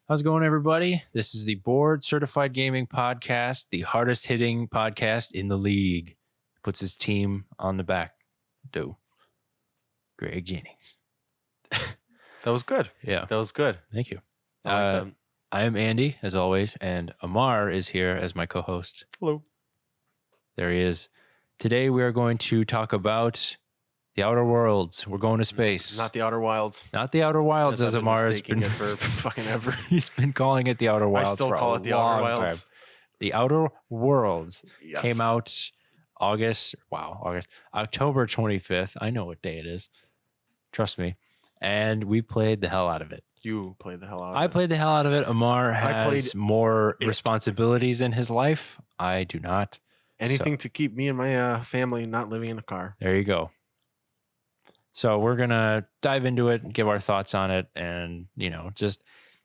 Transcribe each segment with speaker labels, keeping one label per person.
Speaker 1: How's it going, everybody? This is the Board Certified Gaming Podcast, the hardest hitting podcast in the league. Puts his team on the back. Greg Jennings.
Speaker 2: That was good.
Speaker 1: Yeah.
Speaker 2: That was good.
Speaker 1: Thank you.
Speaker 2: I
Speaker 1: I am Andy, as always, and Amar is here as my co-host.
Speaker 2: Hello.
Speaker 1: There he is. Today we are going to talk about the Outer Worlds. We're going to space.
Speaker 2: Not the Outer Wilds.
Speaker 1: Not the Outer Wilds, as Amar has been
Speaker 2: it for fucking ever.
Speaker 1: He's been calling it the Outer Wilds.
Speaker 2: I still
Speaker 1: for
Speaker 2: call
Speaker 1: a
Speaker 2: it the Outer
Speaker 1: long
Speaker 2: Wilds.
Speaker 1: time. The Outer Worlds
Speaker 2: Yes.
Speaker 1: came out October 25th. I know what day it is. Trust me. And we played the hell out of it.
Speaker 2: You played the hell out of it.
Speaker 1: I played the hell out of it. Amar
Speaker 2: I
Speaker 1: has
Speaker 2: played
Speaker 1: more
Speaker 2: it.
Speaker 1: responsibilities in his life. I do not.
Speaker 2: Anything to keep me and my family not living in a car.
Speaker 1: There you go. So we're going to dive into it, give our thoughts on it. And, just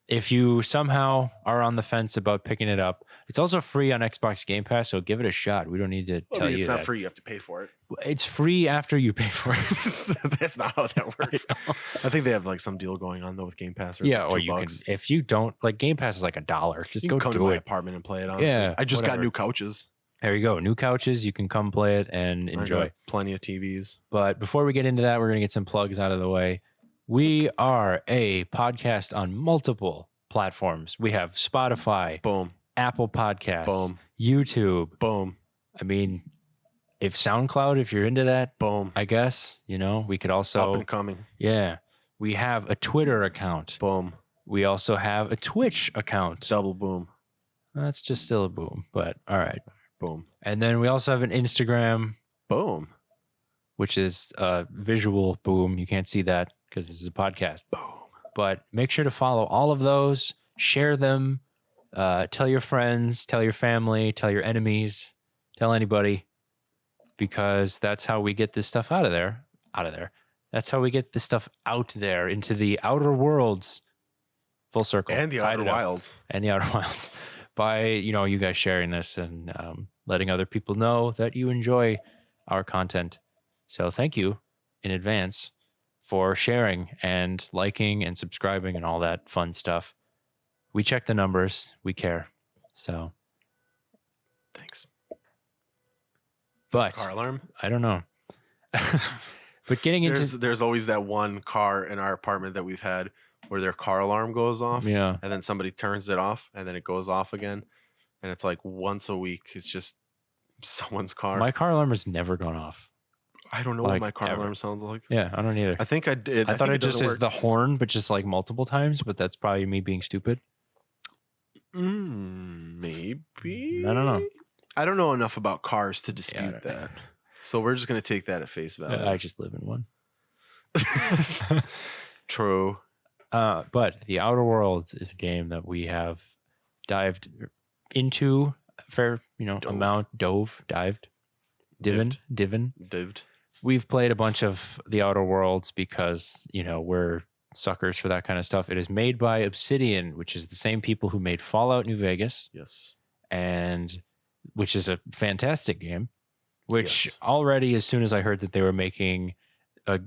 Speaker 1: if you somehow are on the fence about picking it up, it's also free on Xbox Game Pass. So give it a shot. We don't need to tell you
Speaker 2: it's
Speaker 1: that.
Speaker 2: not free. You have to pay for it.
Speaker 1: It's free after you pay for it.
Speaker 2: That's not how that works. I think they have like some deal going on though with Game Pass. Or
Speaker 1: Yeah,
Speaker 2: like
Speaker 1: or
Speaker 2: $2.
Speaker 1: you can, if you don't, like Game Pass is like $1. Just
Speaker 2: You
Speaker 1: go
Speaker 2: can come to
Speaker 1: do
Speaker 2: my
Speaker 1: it.
Speaker 2: apartment and play it. Honestly.
Speaker 1: Yeah,
Speaker 2: I just
Speaker 1: whatever.
Speaker 2: got new couches.
Speaker 1: There you go. New couches. You can come play it and
Speaker 2: I
Speaker 1: enjoy.
Speaker 2: got plenty of TVs.
Speaker 1: But before we get into that, we're going to get some plugs out of the way. We are a podcast on multiple platforms. We have Spotify,
Speaker 2: Boom.
Speaker 1: Apple Podcasts,
Speaker 2: Boom.
Speaker 1: YouTube.
Speaker 2: Boom.
Speaker 1: I mean, if SoundCloud, if you're into that,
Speaker 2: Boom.
Speaker 1: I guess, we could
Speaker 2: Up
Speaker 1: also,
Speaker 2: and coming.
Speaker 1: yeah, we have a Twitter account.
Speaker 2: Boom.
Speaker 1: We also have a Twitch account.
Speaker 2: Double boom.
Speaker 1: That's just still a boom, but all right.
Speaker 2: Boom.
Speaker 1: And then we also have an Instagram,
Speaker 2: Boom.
Speaker 1: which is a visual boom. You can't see that because this is a podcast.
Speaker 2: Boom.
Speaker 1: But make sure to follow all of those, share them, tell your friends, tell your family, tell your enemies, tell anybody, because that's how we get this stuff out of there. That's how we get this stuff out there into the outer worlds, full circle.
Speaker 2: And the Outer Wilds.
Speaker 1: And the Outer Wilds. By, you guys sharing this and letting other people know that you enjoy our content. So thank you in advance for sharing and liking and subscribing and all that fun stuff. We check the numbers. We care. So
Speaker 2: Thanks.
Speaker 1: but
Speaker 2: Car alarm?
Speaker 1: I don't know. But getting into
Speaker 2: There's always that one car in our apartment that we've had where their car alarm goes off.
Speaker 1: yeah.
Speaker 2: And then somebody turns it off and then it goes off again. And it's like once a week. It's just someone's car.
Speaker 1: My car alarm has never gone off.
Speaker 2: I don't know
Speaker 1: like,
Speaker 2: what my car
Speaker 1: ever.
Speaker 2: alarm sounds like.
Speaker 1: Yeah, I don't either.
Speaker 2: I think I did.
Speaker 1: I thought
Speaker 2: think
Speaker 1: it just
Speaker 2: doesn't
Speaker 1: is the
Speaker 2: work.
Speaker 1: horn, but just like multiple times. But that's probably me being stupid.
Speaker 2: Maybe.
Speaker 1: I don't know.
Speaker 2: I don't know enough about cars to
Speaker 1: Yeah, I
Speaker 2: dispute
Speaker 1: don't know.
Speaker 2: that. So we're just going to take that at face value.
Speaker 1: I just live in one.
Speaker 2: True.
Speaker 1: But the Outer Worlds is a game that we have dived into a fair, amount. Dived.
Speaker 2: Dived.
Speaker 1: We've played a bunch of the Outer Worlds because, we're suckers for that kind of stuff. It is made by Obsidian, which is the same people who made Fallout New Vegas,
Speaker 2: Yes.
Speaker 1: and which is a fantastic game. Which
Speaker 2: Yes.
Speaker 1: already, as soon as I heard that they were making a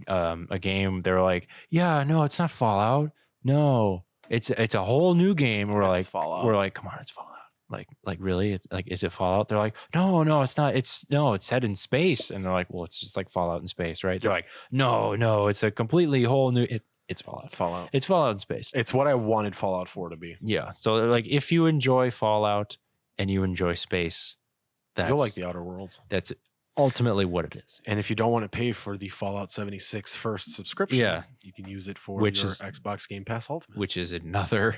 Speaker 1: game, they were like, "Yeah, no, it's not Fallout. No, it's a whole new game." We're
Speaker 2: It's
Speaker 1: like,
Speaker 2: Fallout.
Speaker 1: we're like, "Come on, it's Fallout." Like really? It's like, is it Fallout? They're like, no, it's not. It's set in space. And they're like, well, it's just like Fallout in space, right? They're like, no, it's a completely whole new. It's Fallout.
Speaker 2: It's Fallout.
Speaker 1: It's Fallout in space.
Speaker 2: It's what I wanted Fallout 4 to be.
Speaker 1: Yeah. So like, if you enjoy Fallout and you enjoy space,
Speaker 2: You'll like the Outer Worlds.
Speaker 1: That's ultimately what it is.
Speaker 2: And if you don't want to pay for the Fallout 76 first subscription,
Speaker 1: Yeah.
Speaker 2: you can use it for
Speaker 1: Which
Speaker 2: your
Speaker 1: is-
Speaker 2: Xbox Game Pass Ultimate.
Speaker 1: Which is another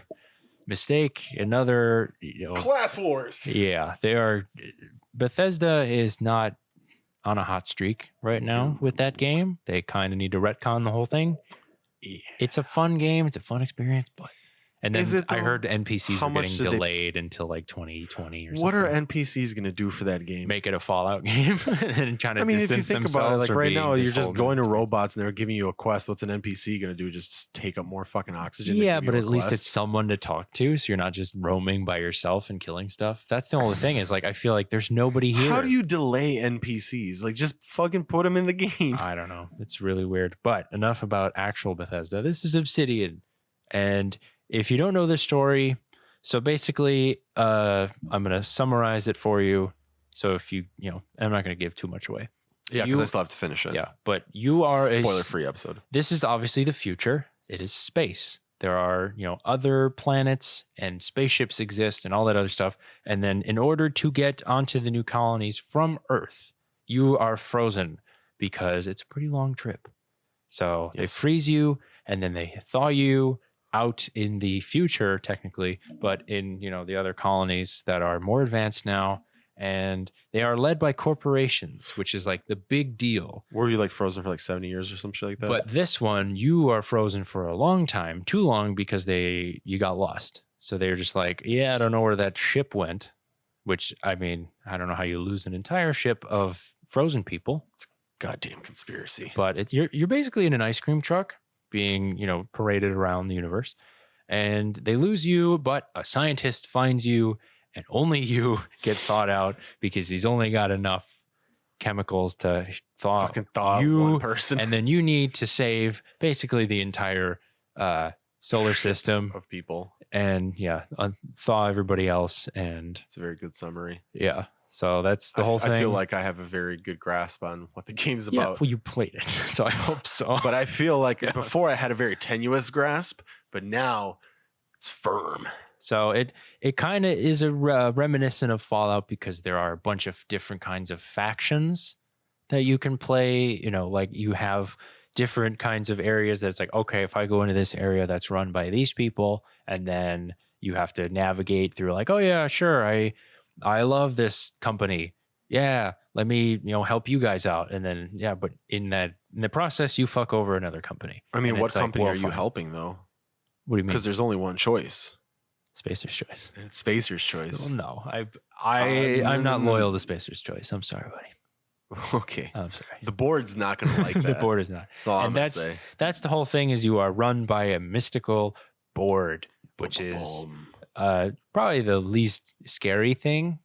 Speaker 1: mistake. Another,
Speaker 2: Class Wars.
Speaker 1: yeah, they are. Bethesda is not on a hot streak right now with that game. They kind of need to retcon the whole thing.
Speaker 2: Yeah.
Speaker 1: It's a fun game. It's a fun experience, but and then
Speaker 2: Is it,
Speaker 1: I
Speaker 2: though?
Speaker 1: heard NPCs
Speaker 2: How
Speaker 1: were
Speaker 2: much
Speaker 1: getting
Speaker 2: did they-
Speaker 1: delayed until like 2020 or something.
Speaker 2: What are NPCs going to do for that game?
Speaker 1: Make it a Fallout game and trying to
Speaker 2: I mean, if you
Speaker 1: distance
Speaker 2: think about it,
Speaker 1: themselves
Speaker 2: like
Speaker 1: from
Speaker 2: right
Speaker 1: being
Speaker 2: now, you're
Speaker 1: this
Speaker 2: just
Speaker 1: whole
Speaker 2: going to
Speaker 1: new-
Speaker 2: robots and they're giving you a quest. What's an NPC going to do? Just take up more fucking oxygen? to
Speaker 1: Yeah,
Speaker 2: give you
Speaker 1: but
Speaker 2: a
Speaker 1: at least
Speaker 2: quest?
Speaker 1: it's someone to talk to, so you're not just roaming by yourself and killing stuff. That's the only thing. Is like I feel like there's nobody here.
Speaker 2: How do you delay NPCs? Like, just fucking put them in the game.
Speaker 1: I don't know. It's really weird. But enough about actual Bethesda. This is Obsidian, and if you don't know the story, so basically, I'm gonna summarize it for you. So if you know, I'm not gonna give too much away.
Speaker 2: Yeah, because I still have to finish it.
Speaker 1: Yeah, but you are
Speaker 2: Spoiler-free episode.
Speaker 1: This is obviously the future. It is space. There are, other planets and spaceships exist and all that other stuff. And then in order to get onto the new colonies from Earth, you are frozen because it's a pretty long trip. So they freeze you and then they thaw you out in the future, technically, but in, the other colonies that are more advanced now. And they are led by corporations, which is like the big deal.
Speaker 2: Were you like frozen for like 70 years or some shit like that?
Speaker 1: But this one, you are frozen for a long time, too long because you got lost. So they're just like, yeah, I don't know where that ship went, which I mean, I don't know how you lose an entire ship of frozen people.
Speaker 2: It's a goddamn conspiracy.
Speaker 1: But you're basically in an ice cream truck being, paraded around the universe, and they lose you, but a scientist finds you. And only you get thawed out because he's only got enough chemicals to thaw you,
Speaker 2: one person.
Speaker 1: And then you need to save basically the entire solar system
Speaker 2: of people.
Speaker 1: And thaw everybody else. And
Speaker 2: it's a very good summary.
Speaker 1: Yeah. So that's the whole thing.
Speaker 2: I feel like I have a very good grasp on what the game's about.
Speaker 1: Yeah, well, you played it, so I hope so.
Speaker 2: But I feel like before I had a very tenuous grasp, but now it's firm.
Speaker 1: So it kind of is a reminiscent of Fallout because there are a bunch of different kinds of factions that you can play. Like you have different kinds of areas that it's like, okay, if I go into this area that's run by these people, and then you have to navigate through like, oh yeah, sure, I love this company. Yeah, let me help you guys out. And then but in the process, you fuck over another company.
Speaker 2: I mean, what company are you helping though?
Speaker 1: What do you mean?
Speaker 2: Because there's only one choice.
Speaker 1: Spacer's Choice.
Speaker 2: It's Spacer's Choice.
Speaker 1: Well, no, I'm not loyal to Spacer's Choice. I'm sorry, buddy.
Speaker 2: Okay.
Speaker 1: I'm sorry.
Speaker 2: The board's not going to like that.
Speaker 1: The board is not.
Speaker 2: That's all I'm going to say.
Speaker 1: That's the whole thing is you are run by a mystical board, which is probably the least scary thing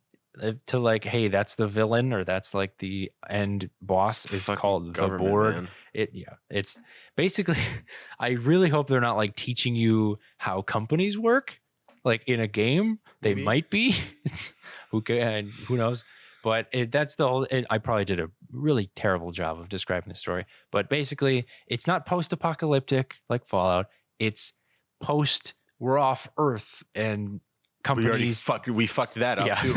Speaker 1: to like, hey, that's the villain or that's like the end boss is called the board. Man. It's basically, I really hope they're not like teaching you how companies work. Like in a game, they might be. Who knows? But that's the whole. I probably did a really terrible job of describing the story. But basically, it's not post-apocalyptic like Fallout. It's post. We're off Earth and companies.
Speaker 2: We fucked that up too.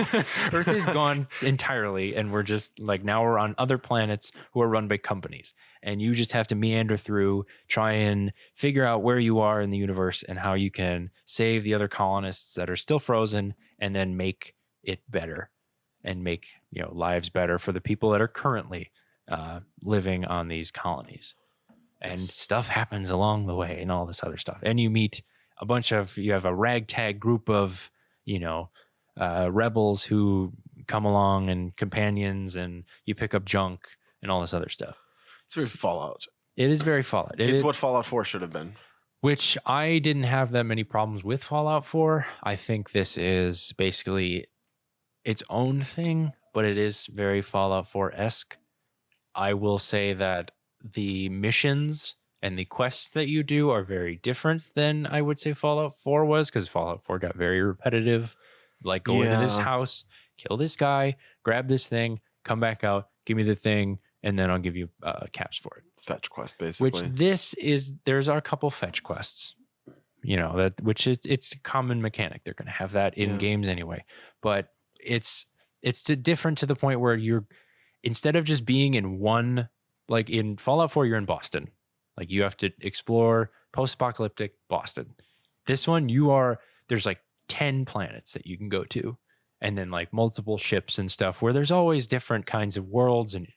Speaker 1: Earth is gone entirely, and we're just like now we're on other planets who are run by companies. And you just have to meander through, try and figure out where you are in the universe and how you can save the other colonists that are still frozen and then make it better and make lives better for the people that are currently living on these colonies. And stuff happens along the way and all this other stuff. And you meet you have a ragtag group of, rebels who come along and companions, and you pick up junk and all this other stuff.
Speaker 2: It's very Fallout.
Speaker 1: It is very Fallout.
Speaker 2: It's what Fallout 4 should have been.
Speaker 1: Which I didn't have that many problems with Fallout 4. I think this is basically its own thing, but it is very Fallout 4-esque. I will say that the missions and the quests that you do are very different than I would say Fallout 4 was, because Fallout 4 got very repetitive. Like go into this house, kill this guy, grab this thing, come back out, give me the thing, and then I'll give you caps for it.
Speaker 2: Fetch quest, basically.
Speaker 1: Which there's a couple fetch quests, it's a common mechanic. They're going to have that in games anyway. But it's different to the point where instead of just being in one, like in Fallout 4, you're in Boston. Like you have to explore post-apocalyptic Boston. This one, there's like 10 planets that you can go to. And then like multiple ships and stuff where there's always different kinds of worlds and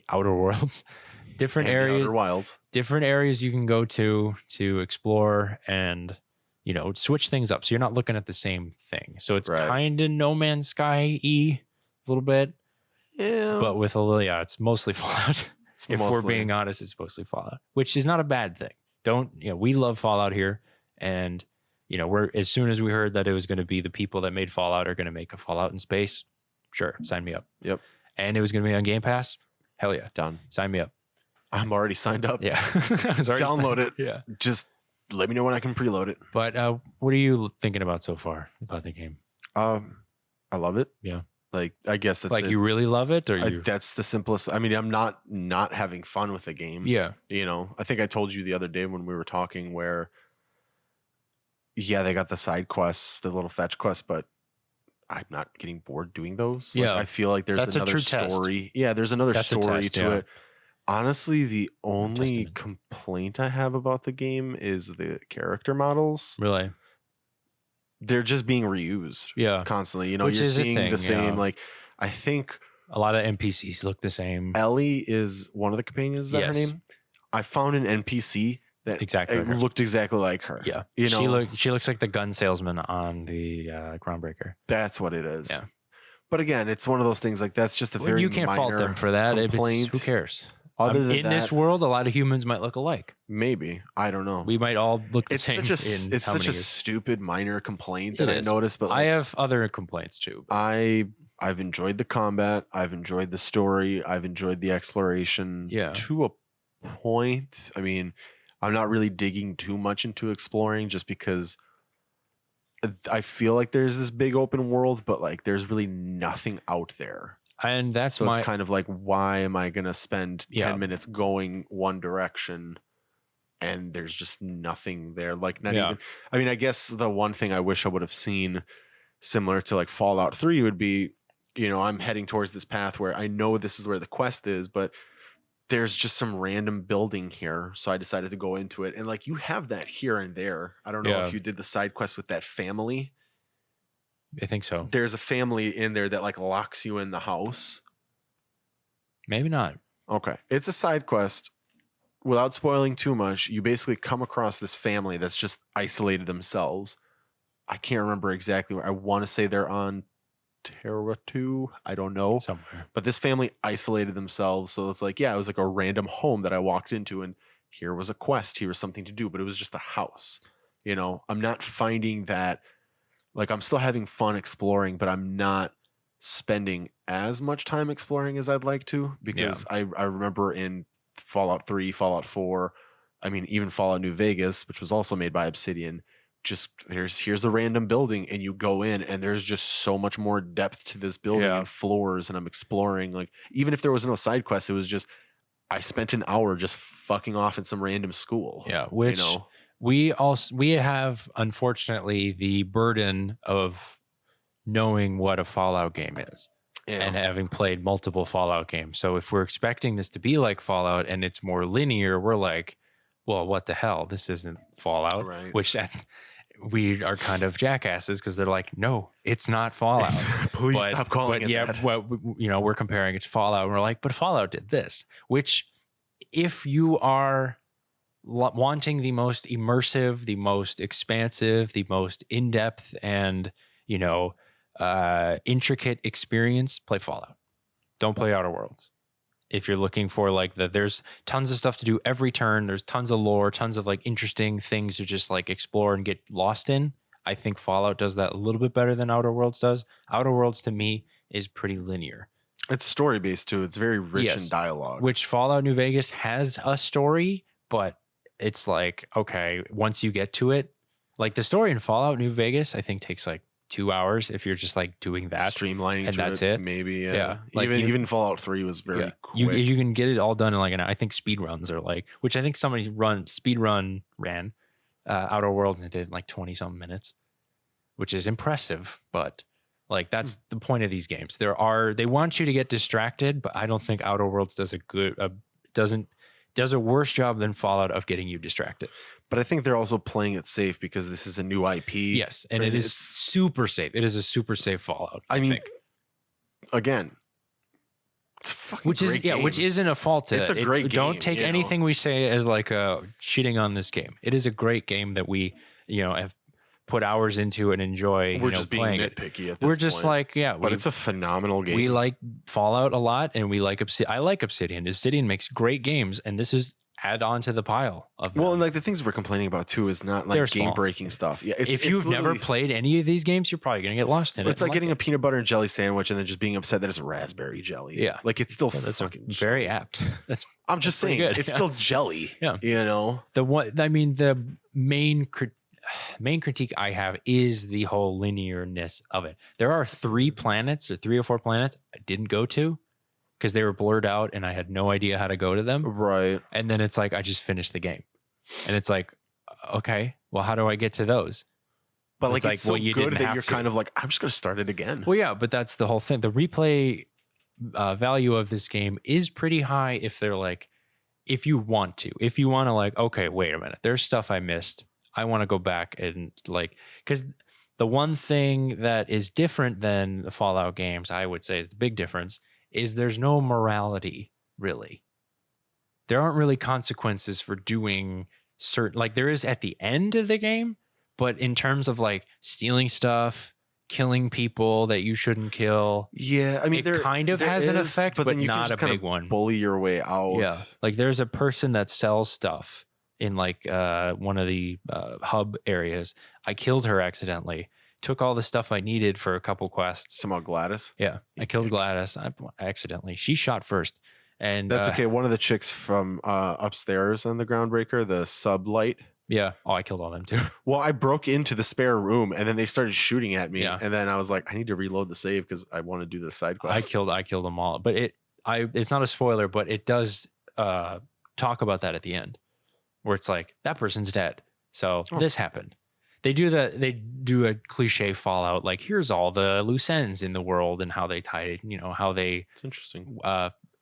Speaker 1: outer worlds, different areas,
Speaker 2: outer wilds,
Speaker 1: different areas you can go to explore and switch things up. So you're not looking at the same thing. So it's kind of No Man's Sky-y a little bit, but with a little, it's mostly Fallout. If we're being honest, it's mostly Fallout, which is not a bad thing. We love Fallout here, and as soon as we heard that it was going to be the people that made Fallout are going to make a Fallout in space, sure, sign me up.
Speaker 2: Yep.
Speaker 1: And it was going to be on Game Pass. Hell yeah.
Speaker 2: Done.
Speaker 1: Sign me up.
Speaker 2: I'm already signed up.
Speaker 1: Yeah.
Speaker 2: Download it.
Speaker 1: Yeah.
Speaker 2: Just let me know when I can preload it.
Speaker 1: But what are you thinking about so far about the game?
Speaker 2: I love it.
Speaker 1: Yeah.
Speaker 2: Like, I guess that's
Speaker 1: like you really love it, or you?
Speaker 2: that's the simplest. I mean, I'm not having fun with the game.
Speaker 1: Yeah.
Speaker 2: You know, I think I told you the other day when we were talking where, yeah, they got the side quests, the little fetch quests, but I'm not getting bored doing those. Like,
Speaker 1: Yeah.
Speaker 2: I feel like there's
Speaker 1: That's a
Speaker 2: another
Speaker 1: true test.
Speaker 2: story. Yeah, there's another
Speaker 1: That's a
Speaker 2: story
Speaker 1: test,
Speaker 2: to
Speaker 1: yeah.
Speaker 2: it. Honestly, the only
Speaker 1: Testament.
Speaker 2: complaint I have about the game is the character models.
Speaker 1: Really?
Speaker 2: They're just being reused
Speaker 1: Yeah.
Speaker 2: constantly. You know,
Speaker 1: Which
Speaker 2: you're
Speaker 1: is a
Speaker 2: seeing
Speaker 1: thing,
Speaker 2: the same.
Speaker 1: yeah.
Speaker 2: Like, I think
Speaker 1: A lot of NPCs look the same.
Speaker 2: Ellie is one of the companions. Is that her
Speaker 1: Yes.
Speaker 2: name? I found an NPC that
Speaker 1: Exactly like her.
Speaker 2: looked exactly like her.
Speaker 1: Yeah.
Speaker 2: You know,
Speaker 1: She looks like the gun salesman on the Groundbreaker.
Speaker 2: that's what it is.
Speaker 1: Yeah.
Speaker 2: But again, it's one of those things like that's just a very
Speaker 1: You can't fault
Speaker 2: minor
Speaker 1: them for that.
Speaker 2: complaint.
Speaker 1: Who cares?
Speaker 2: Other than
Speaker 1: in this
Speaker 2: that,
Speaker 1: world, a lot of humans might look alike.
Speaker 2: maybe I don't know.
Speaker 1: We might all look the
Speaker 2: It's
Speaker 1: same.
Speaker 2: it's such a stupid minor complaint that
Speaker 1: It
Speaker 2: I
Speaker 1: is.
Speaker 2: noticed. But
Speaker 1: I
Speaker 2: like,
Speaker 1: have other complaints too.
Speaker 2: I've enjoyed the combat. I've enjoyed the story. I've enjoyed the exploration.
Speaker 1: Yeah.
Speaker 2: To a point. I mean, I'm not really digging too much into exploring just because I feel like there's this big open world, but like there's really nothing out there.
Speaker 1: And that's
Speaker 2: So
Speaker 1: my
Speaker 2: it's kind of like, why am I going to spend 10 minutes going one direction and there's just nothing there? Like, not even, I mean, I guess the one thing I wish I would have seen similar to like Fallout 3 would be, you know, I'm heading towards this path where I know this is where the quest is, but there's just some random building here. So I decided to go into it. And like, you have that here and there. I don't know if you did the side quest with that family.
Speaker 1: I think so.
Speaker 2: There's a family in there that like locks you in the house.
Speaker 1: Maybe not.
Speaker 2: Okay. It's a side quest. Without spoiling too much, you basically come across this family that's just isolated themselves. I can't remember exactly where. I want to say they're on Terra 2. I don't know.
Speaker 1: Somewhere.
Speaker 2: But this family isolated themselves. So it's like, yeah, it was like a random home that I walked into and here was a quest. Here was something to do, but it was just a house. You know, I'm not finding that. Like, I'm still having fun exploring, but I'm not spending as much time exploring as I'd like to, because I remember in Fallout 3, Fallout 4, I mean, even Fallout New Vegas, which was also made by Obsidian, just here's a random building and you go in and there's just so much more depth to this building and floors, and I'm exploring. Like, even if there was no side quest, it was just, I spent an hour just fucking off in some random school.
Speaker 1: Yeah, which...
Speaker 2: you know?
Speaker 1: We have, unfortunately, the burden of knowing what a Fallout game is and having played multiple Fallout games. So if we're expecting this to be like Fallout and it's more linear, we're like, well, what the hell? This isn't Fallout.
Speaker 2: Right.
Speaker 1: Which we are kind of jackasses because they're like, no, it's not Fallout.
Speaker 2: Please stop calling it that.
Speaker 1: Well, you know, we're comparing it to Fallout and we're like, but Fallout did this. Which, if you are wanting the most immersive, the most expansive, the most in-depth and, you know, intricate experience, play Fallout. Don't play Outer Worlds. If you're looking for like there's tons of stuff to do every turn, there's tons of lore, tons of like interesting things to just like explore and get lost in. I think Fallout does that a little bit better than Outer Worlds does. Outer Worlds to me is pretty linear.
Speaker 2: It's story-based too. It's very rich in dialogue.
Speaker 1: Which Fallout New Vegas has a story, but it's like, okay, once you get to it, like the story in Fallout New Vegas, I think takes like 2 hours if you're just like doing that,
Speaker 2: streamlining,
Speaker 1: and that's it.
Speaker 2: Maybe,
Speaker 1: Like
Speaker 2: even Fallout 3 was very quick.
Speaker 1: You can get it all done in like I think speed runs are like, which I think somebody ran Outer Worlds and did in like 20 something minutes, which is impressive, but like that's the point of these games. They want you to get distracted, but I don't think Outer Worlds does a worse job than Fallout of getting you distracted.
Speaker 2: But I think they're also playing it safe because this is a new IP.
Speaker 1: Yes, and it is super safe. It is a super safe Fallout.
Speaker 2: I mean,
Speaker 1: think.
Speaker 2: Again, it's a fucking great game.
Speaker 1: Which isn't a fault to
Speaker 2: it's a great game.
Speaker 1: Don't take anything we say as like cheating on this game. It is a great game that we, you know, have put hours into and enjoy.
Speaker 2: We're just being nitpicky at this point.
Speaker 1: Just like,
Speaker 2: but it's a phenomenal game.
Speaker 1: We like Fallout a lot, and we like Obsidian. I like Obsidian. Obsidian makes great games, and this is add on to the pile of them.
Speaker 2: Well, and like the things we're complaining about too is not like game breaking stuff. Yeah,
Speaker 1: if you've never played any of these games, you're probably gonna get lost in it.
Speaker 2: It's like getting a peanut butter and jelly sandwich and then just being upset that it's raspberry jelly.
Speaker 1: Yeah,
Speaker 2: like it's still
Speaker 1: that's
Speaker 2: fucking
Speaker 1: very apt.
Speaker 2: I'm just saying
Speaker 1: good.
Speaker 2: it's still jelly.
Speaker 1: Yeah,
Speaker 2: you know
Speaker 1: the main critique I have is the whole linearness of it. There are 3 or 4 planets I didn't go to because they were blurred out and I had no idea how to go to them.
Speaker 2: Right.
Speaker 1: And then it's like I just finished the game, and it's like, okay, well, how do I get to those?
Speaker 2: But like, it's so
Speaker 1: you
Speaker 2: good
Speaker 1: didn't
Speaker 2: that
Speaker 1: have
Speaker 2: you're
Speaker 1: to.
Speaker 2: kind of like, I'm just gonna start it again.
Speaker 1: Well, yeah, but that's the whole thing. The replay value of this game is pretty high if they're like, if you want to like, okay, wait a minute, there's stuff I missed. I want to go back and like, because the one thing that is different than the Fallout games, I would say, is the big difference is there's no morality really. There aren't really consequences for doing certain, like there is at the end of the game, but in terms of like stealing stuff, killing people that you shouldn't kill,
Speaker 2: yeah, I mean,
Speaker 1: it kind of has an effect, but
Speaker 2: then you
Speaker 1: not
Speaker 2: can
Speaker 1: a
Speaker 2: just kind
Speaker 1: big
Speaker 2: of
Speaker 1: one.
Speaker 2: bully your way out.
Speaker 1: Yeah, like there's a person that sells stuff in like one of the hub areas. I killed her accidentally. Took all the stuff I needed for a couple quests.
Speaker 2: Somehow Gladys.
Speaker 1: Yeah, I killed Gladys accidentally. She shot first, and
Speaker 2: That's okay. One of the chicks from upstairs on the Groundbreaker, the sublight.
Speaker 1: Yeah. Oh, I killed all them too.
Speaker 2: Well, I broke into the spare room and then they started shooting at me.
Speaker 1: Yeah.
Speaker 2: And then I was like, I need to reload the save because I want to do the side quest.
Speaker 1: I killed them all. But it's not a spoiler, but it does talk about that at the end, where it's like that person's dead. So this happened. They do a cliche Fallout, like here's all the loose ends in the world and how they tied it, how they
Speaker 2: It's interesting.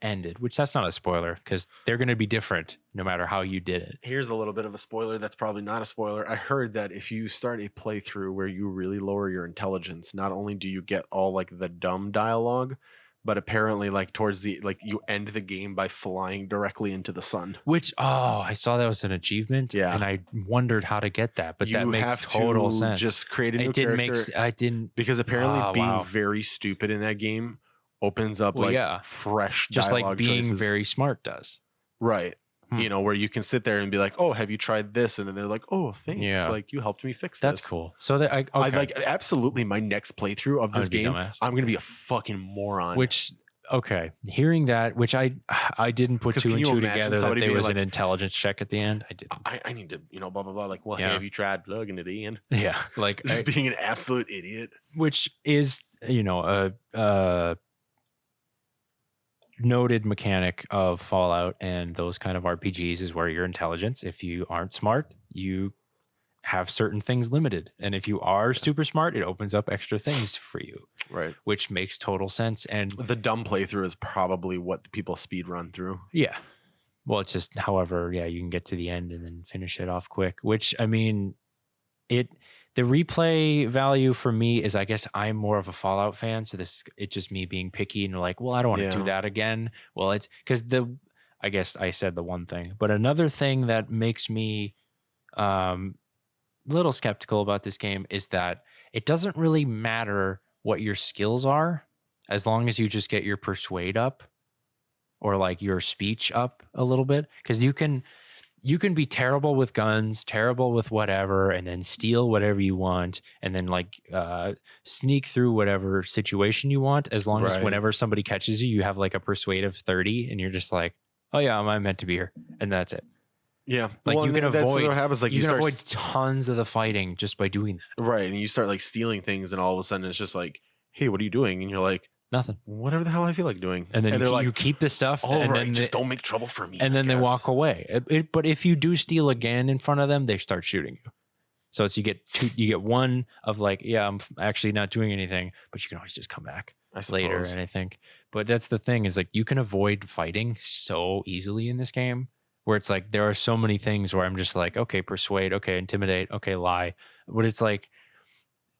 Speaker 1: Ended, which that's not a spoiler because they're going to be different no matter how you did it.
Speaker 2: Here's a little bit of a spoiler that's probably not a spoiler. I heard that if you start a playthrough where you really lower your intelligence, not only do you get all like the dumb dialogue, but apparently like towards the like you end the game by flying directly into the sun.
Speaker 1: Which I saw that was an achievement.
Speaker 2: Yeah.
Speaker 1: And I wondered how to get that, but
Speaker 2: you
Speaker 1: that makes
Speaker 2: have
Speaker 1: total
Speaker 2: to
Speaker 1: sense.
Speaker 2: Just create a new character.
Speaker 1: I didn't
Speaker 2: because apparently being
Speaker 1: wow.
Speaker 2: very stupid in that game opens up fresh
Speaker 1: just
Speaker 2: dialogue
Speaker 1: like being
Speaker 2: choices.
Speaker 1: very smart does.
Speaker 2: Right. Where you can sit there and be like, oh, have you tried this? And then they're like, oh, thanks.
Speaker 1: Yeah.
Speaker 2: Like you helped me fix
Speaker 1: That's
Speaker 2: this.
Speaker 1: cool. So that I
Speaker 2: like absolutely my next playthrough of this game, I'm going to be a fucking moron.
Speaker 1: Which, okay. Hearing that, which I didn't put 2 and 2 together that there was an intelligence check at the end. I didn't.
Speaker 2: I need to, blah, blah, blah. Like, well, hey, have you tried plugging it in?
Speaker 1: Yeah. Like
Speaker 2: just being an absolute idiot.
Speaker 1: Which is, a noted mechanic of Fallout and those kind of RPGs is where your intelligence, if you aren't smart, you have certain things limited, and if you are super smart, it opens up extra things for you,
Speaker 2: right?
Speaker 1: Which makes total sense. And
Speaker 2: the dumb playthrough is probably what the people speed run through.
Speaker 1: Yeah, well, it's just however you can get to the end and then finish it off quick, which I mean the replay value for me is, I guess I'm more of a Fallout fan, so it's just me being picky and like, well, I don't want to do that again. Well, it's because I guess I said the one thing, but another thing that makes me little skeptical about this game is that it doesn't really matter what your skills are as long as you just get your persuade up or like your speech up a little bit, because you can be terrible with guns, terrible with whatever, and then steal whatever you want, and then like sneak through whatever situation you want, as long as whenever somebody catches you, you have like a persuade of 30 and you're just like, oh yeah, I'm meant to be here, and that's it.
Speaker 2: Yeah,
Speaker 1: like you can avoid
Speaker 2: what happens. Like
Speaker 1: you can avoid tons of the fighting just by doing that.
Speaker 2: Right, and you start like stealing things, and all of a sudden it's just like, hey, what are you doing? And you're like,
Speaker 1: nothing.
Speaker 2: Whatever the hell I feel like doing.
Speaker 1: And then you keep the stuff.
Speaker 2: And then just don't make trouble for me.
Speaker 1: And then they walk away. But if you do steal again in front of them, they start shooting you. So it's you get one of like, yeah, I'm actually not doing anything, but you can always just come back later. And I think, but that's the thing is like you can avoid fighting so easily in this game, where it's like there are so many things where I'm just like, okay, persuade, okay, intimidate, okay, lie. But it's like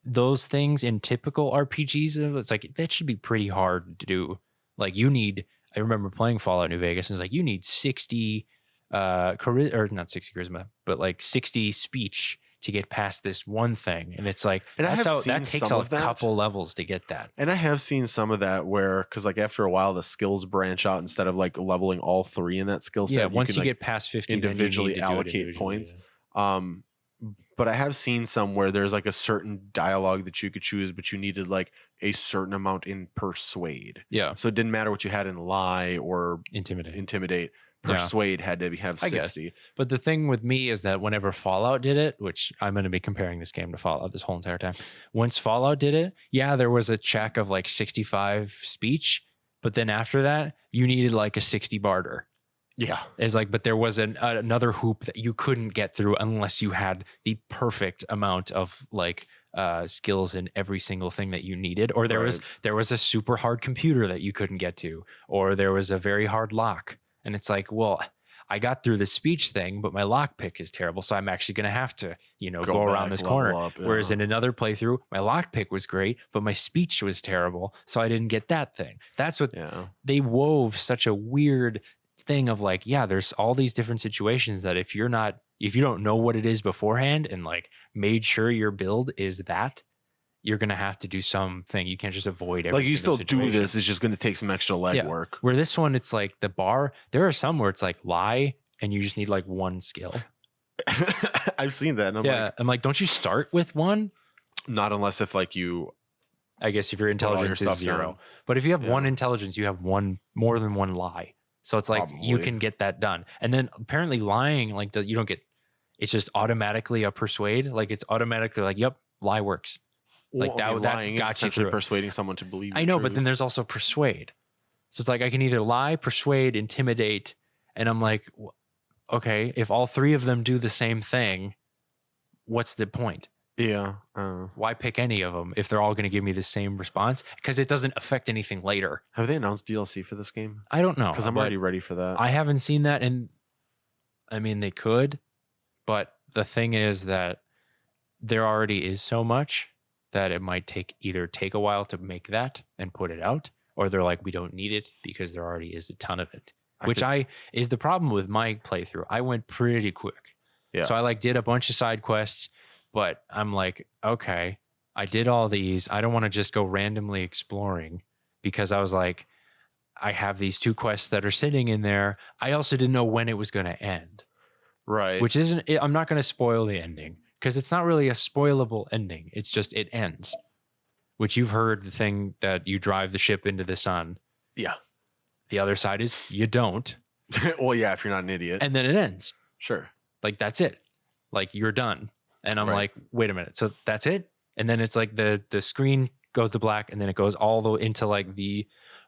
Speaker 1: those things in typical RPGs, it's like that should be pretty hard to do. Like I remember playing Fallout New Vegas, and it's like you need 60 charisma, or not 60 charisma, but like 60 speech to get past this one thing. And it's like,
Speaker 2: and
Speaker 1: that takes a couple levels to get that.
Speaker 2: And I have seen some of that where, because like after a while the skills branch out instead of like leveling all 3 in that skill set.
Speaker 1: Yeah, once you get past 50,
Speaker 2: individually
Speaker 1: then
Speaker 2: allocate points. But I have seen some where there's like a certain dialogue that you could choose, but you needed like a certain amount in persuade.
Speaker 1: Yeah.
Speaker 2: So it didn't matter what you had in lie or
Speaker 1: intimidate.
Speaker 2: Persuade had to have
Speaker 1: I guess.
Speaker 2: 60.
Speaker 1: But the thing with me is that whenever Fallout did it, which I'm going to be comparing this game to Fallout this whole entire time. Once Fallout did it, yeah, there was a check of like 65 speech, but then after that, you needed like a 60 barter.
Speaker 2: Yeah.
Speaker 1: It's like, but there was another hoop that you couldn't get through unless you had the perfect amount of like skills in every single thing that you needed, or there was a super hard computer that you couldn't get to, or there was a very hard lock. And it's like, well, I got through the speech thing, but my lockpick is terrible, so I'm actually going to have to, go around this corner.
Speaker 2: Up, yeah.
Speaker 1: Whereas in another playthrough, my lockpick was great, but my speech was terrible, so I didn't get that thing. That's what they wove such a weird thing of like, yeah, there's all these different situations that if you don't know what it is beforehand and like made sure your build is that, you're going to have to do something. You can't just avoid every
Speaker 2: like you still
Speaker 1: situation.
Speaker 2: do this. It's just going to take some extra legwork.
Speaker 1: Where this one, it's like the bar. There are some where it's like lie and you just need like one skill.
Speaker 2: I've seen that. And
Speaker 1: I'm like, don't you start with one?
Speaker 2: Not unless if like you.
Speaker 1: I guess if your intelligence is 0.
Speaker 2: Down.
Speaker 1: But if you have one intelligence, you have more than one lie. So it's like you can get that done. And then apparently lying, like you don't get. It's just automatically a persuade. Like it's automatically like, yep, lie works. Like that got you through
Speaker 2: persuading someone to believe.
Speaker 1: I know, but then there's also persuade. So it's like I can either lie, persuade, intimidate, and I'm like, okay, if all 3 of them do the same thing, what's the point?
Speaker 2: Yeah.
Speaker 1: Why pick any of them if they're all going to give me the same response? Because it doesn't affect anything later.
Speaker 2: Have they announced DLC for this game?
Speaker 1: I don't know.
Speaker 2: Because I'm already ready for that.
Speaker 1: I haven't seen that, and I mean they could, but the thing is that there already is so much that it might take a while to make that and put it out, or they're like, we don't need it because there already is a ton of it, is the problem with my playthrough. I went pretty quick.
Speaker 2: Yeah.
Speaker 1: So I like did a bunch of side quests, but I'm like, okay, I did all these. I don't want to just go randomly exploring because I was like, I have these 2 quests that are sitting in there. I also didn't know when it was going to end.
Speaker 2: Right.
Speaker 1: Which I'm not going to spoil the ending. Because it's not really a spoilable ending. It's just it ends. Which you've heard the thing that you drive the ship into the sun.
Speaker 2: Yeah.
Speaker 1: The other side is you don't.
Speaker 2: Well, yeah, if you're not an idiot.
Speaker 1: And then it ends.
Speaker 2: Sure.
Speaker 1: Like that's it. Like you're done. And I'm like, wait a minute. So that's it? And then it's like the screen goes to black and then it goes all the way into like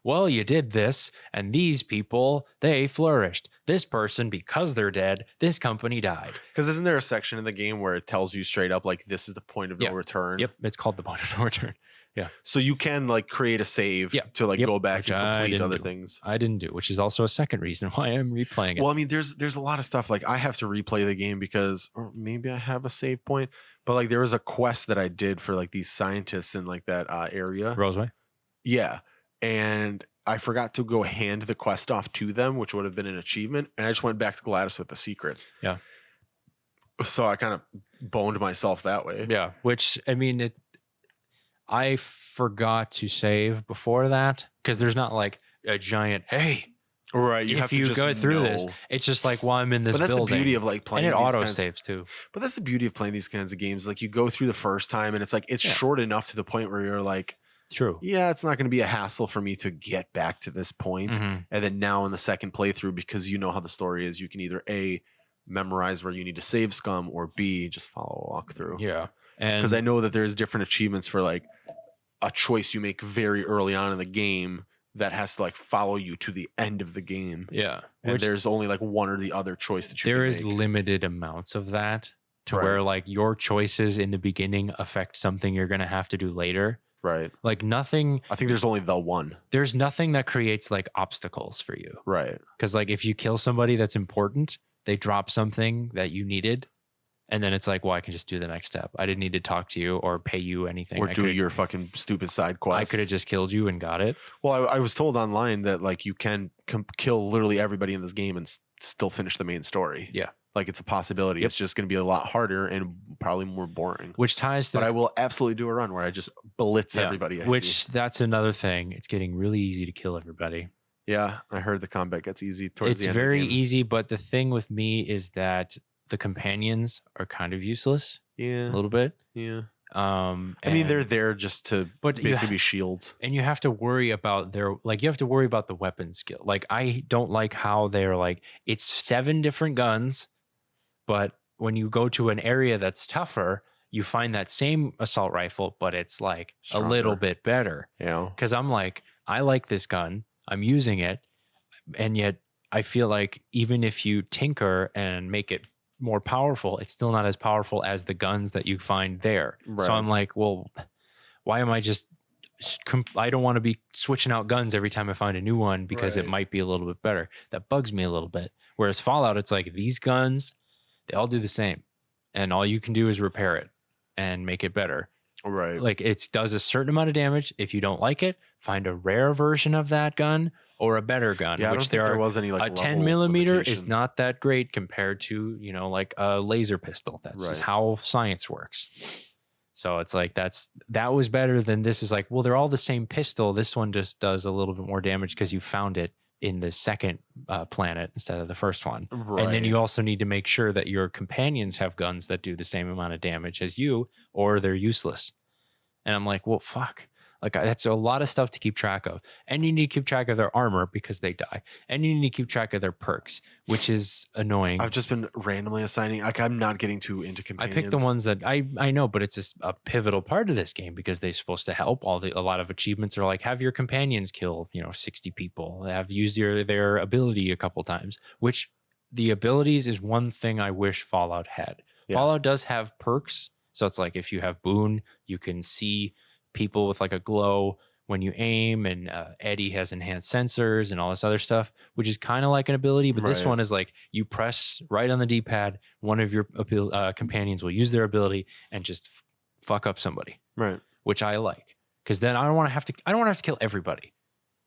Speaker 1: well, you did this, and these people, they flourished. This person, because they're dead, this company died.
Speaker 2: Because isn't there a section in the game where it tells you straight up, like, this is the point of no return?
Speaker 1: Yep, it's called the point of no return. Yeah.
Speaker 2: So you can, like, create a save to, like, go back and complete other things.
Speaker 1: I didn't do, which is also a second reason why I'm replaying it.
Speaker 2: Well, I mean, there's a lot of stuff. Like, I have to replay the game because, or maybe I have a save point, but, like, there was a quest that I did for, like, these scientists in, like, that area.
Speaker 1: Roseway?
Speaker 2: Yeah. And I forgot to go hand the quest off to them, which would have been an achievement. And I just went back to Gladys with the secret.
Speaker 1: Yeah.
Speaker 2: So I kind of boned myself that way.
Speaker 1: Yeah. Which, I mean, I forgot to save before that because there's not like a giant, hey.
Speaker 2: Right.
Speaker 1: If you go through this, it's just like, well, I'm in this building.
Speaker 2: But that's the beauty of like playing.
Speaker 1: And it auto saves too.
Speaker 2: But that's the beauty of playing these kinds of games. Like you go through the first time and it's like, it's short enough to the point where you're like,
Speaker 1: true.
Speaker 2: Yeah, it's not going to be a hassle for me to get back to this point.
Speaker 1: Mm-hmm.
Speaker 2: And then now in the second playthrough, because you know how the story is, you can either A, memorize where you need to save scum, or B, just follow a walkthrough.
Speaker 1: Yeah. And
Speaker 2: because I know that there's different achievements for like a choice you make very early on in the game that has to like follow you to the end of the game.
Speaker 1: Yeah.
Speaker 2: And there's only like one or the other choice that you
Speaker 1: There
Speaker 2: can
Speaker 1: is
Speaker 2: make.
Speaker 1: limited amounts of that to where like your choices in the beginning affect something you're going to have to do later.
Speaker 2: Right.
Speaker 1: Like nothing.
Speaker 2: I think there's only the one.
Speaker 1: There's nothing that creates like obstacles for you.
Speaker 2: Right.
Speaker 1: Because like if you kill somebody that's important, they drop something that you needed. And then it's like, well, I can just do the next step. I didn't need to talk to you or pay you anything.
Speaker 2: Or do your fucking stupid side quest.
Speaker 1: I could have just killed you and got it.
Speaker 2: Well, I was told online that like you can kill literally everybody in this game and still finish the main story.
Speaker 1: Yeah.
Speaker 2: Like it's a possibility. Yep. It's just going to be a lot harder and probably more boring.
Speaker 1: Which ties to...
Speaker 2: But I will absolutely do a run where I just blitz everybody I see.
Speaker 1: That's another thing. It's getting really easy to kill everybody.
Speaker 2: Yeah, I heard the combat gets easy towards the end.
Speaker 1: It's very easy, but the thing with me is that the companions are kind of useless.
Speaker 2: Yeah.
Speaker 1: A little bit.
Speaker 2: Yeah. I mean, they're there just to basically be shields.
Speaker 1: And you have to worry about you have to worry about the weapon skill. Like, I don't like how they're like, it's 7 different guns, but when you go to an area that's tougher, you find that same assault rifle, but it's like
Speaker 2: Stronger.
Speaker 1: a little bit better.
Speaker 2: Yeah.
Speaker 1: Because I'm like, I like this gun, I'm using it, and yet I feel like even if you tinker and make it more powerful, it's still not as powerful as the guns that you find there.
Speaker 2: Right.
Speaker 1: So I'm like, well, why am I just I don't want to be switching out guns every time I find a new one because it might be a little bit better. That bugs me a little bit. Whereas Fallout, it's like these guns, they all do the same, and all you can do is repair it and make it better.
Speaker 2: Right.
Speaker 1: Like, it does a certain amount of damage. If you don't like it, find a rare version of that gun or a better gun.
Speaker 2: Yeah,
Speaker 1: which
Speaker 2: I don't think there was any like
Speaker 1: a 10 millimeter
Speaker 2: limitation.
Speaker 1: is not that great compared to, you know, like a laser pistol. That's just how science works. So it's like that was better than this. Is like, well, they're all the same pistol. This one just does a little bit more damage because you found it in the second planet instead of the first one. Right. And then you also need to make sure that your companions have guns that do the same amount of damage as you, or they're useless. And I'm like, well, fuck. Like, that's a lot of stuff to keep track of. And you need to keep track of their armor because they die. And you need to keep track of their perks, which is annoying.
Speaker 2: I've just been randomly assigning. Like, I'm not getting too into companions.
Speaker 1: I picked the ones that I know, but it's a pivotal part of this game because they're supposed to help. A lot of achievements are like, have your companions kill, 60 people. Have used their ability a couple times, which the abilities is one thing I wish Fallout had. Yeah. Fallout does have perks. So it's like, if you have Boone, you can see people with like a glow when you aim, and Eddie has enhanced sensors and all this other stuff, which is kind of like an ability. But this one is like, you press right on the D-pad, one of your companions will use their ability and just fuck up somebody, right? Which I like, because then I don't want to have to kill everybody.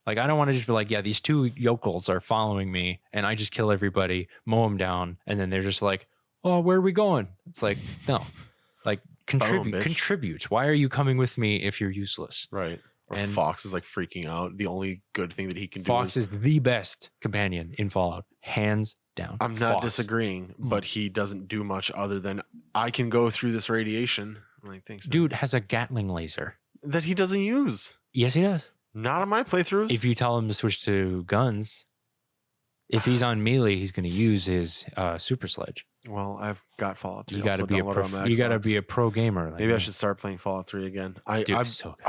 Speaker 1: Like, I don't want to just be like, yeah, these 2 yokels are following me, and I just kill everybody, mow them down, and then they're just like, oh, where are we going? It's like, no. Like, contribute. Why are you coming with me if you're useless? Right.
Speaker 2: Or Fox is like freaking out. The only good thing that he can do.
Speaker 1: Fox is the best companion in Fallout, hands down.
Speaker 2: I'm not disagreeing, but he doesn't do much other than, I can go through this radiation. I'm like, thanks, man.
Speaker 1: Dude has a Gatling laser
Speaker 2: that he doesn't use.
Speaker 1: Yes, he does.
Speaker 2: Not on my playthroughs.
Speaker 1: If you tell him to switch to guns, if he's on melee, he's going to use his super sledge.
Speaker 2: Well, I've got Fallout 3.
Speaker 1: You got to be a pro gamer.
Speaker 2: Maybe I should start playing Fallout 3 again. I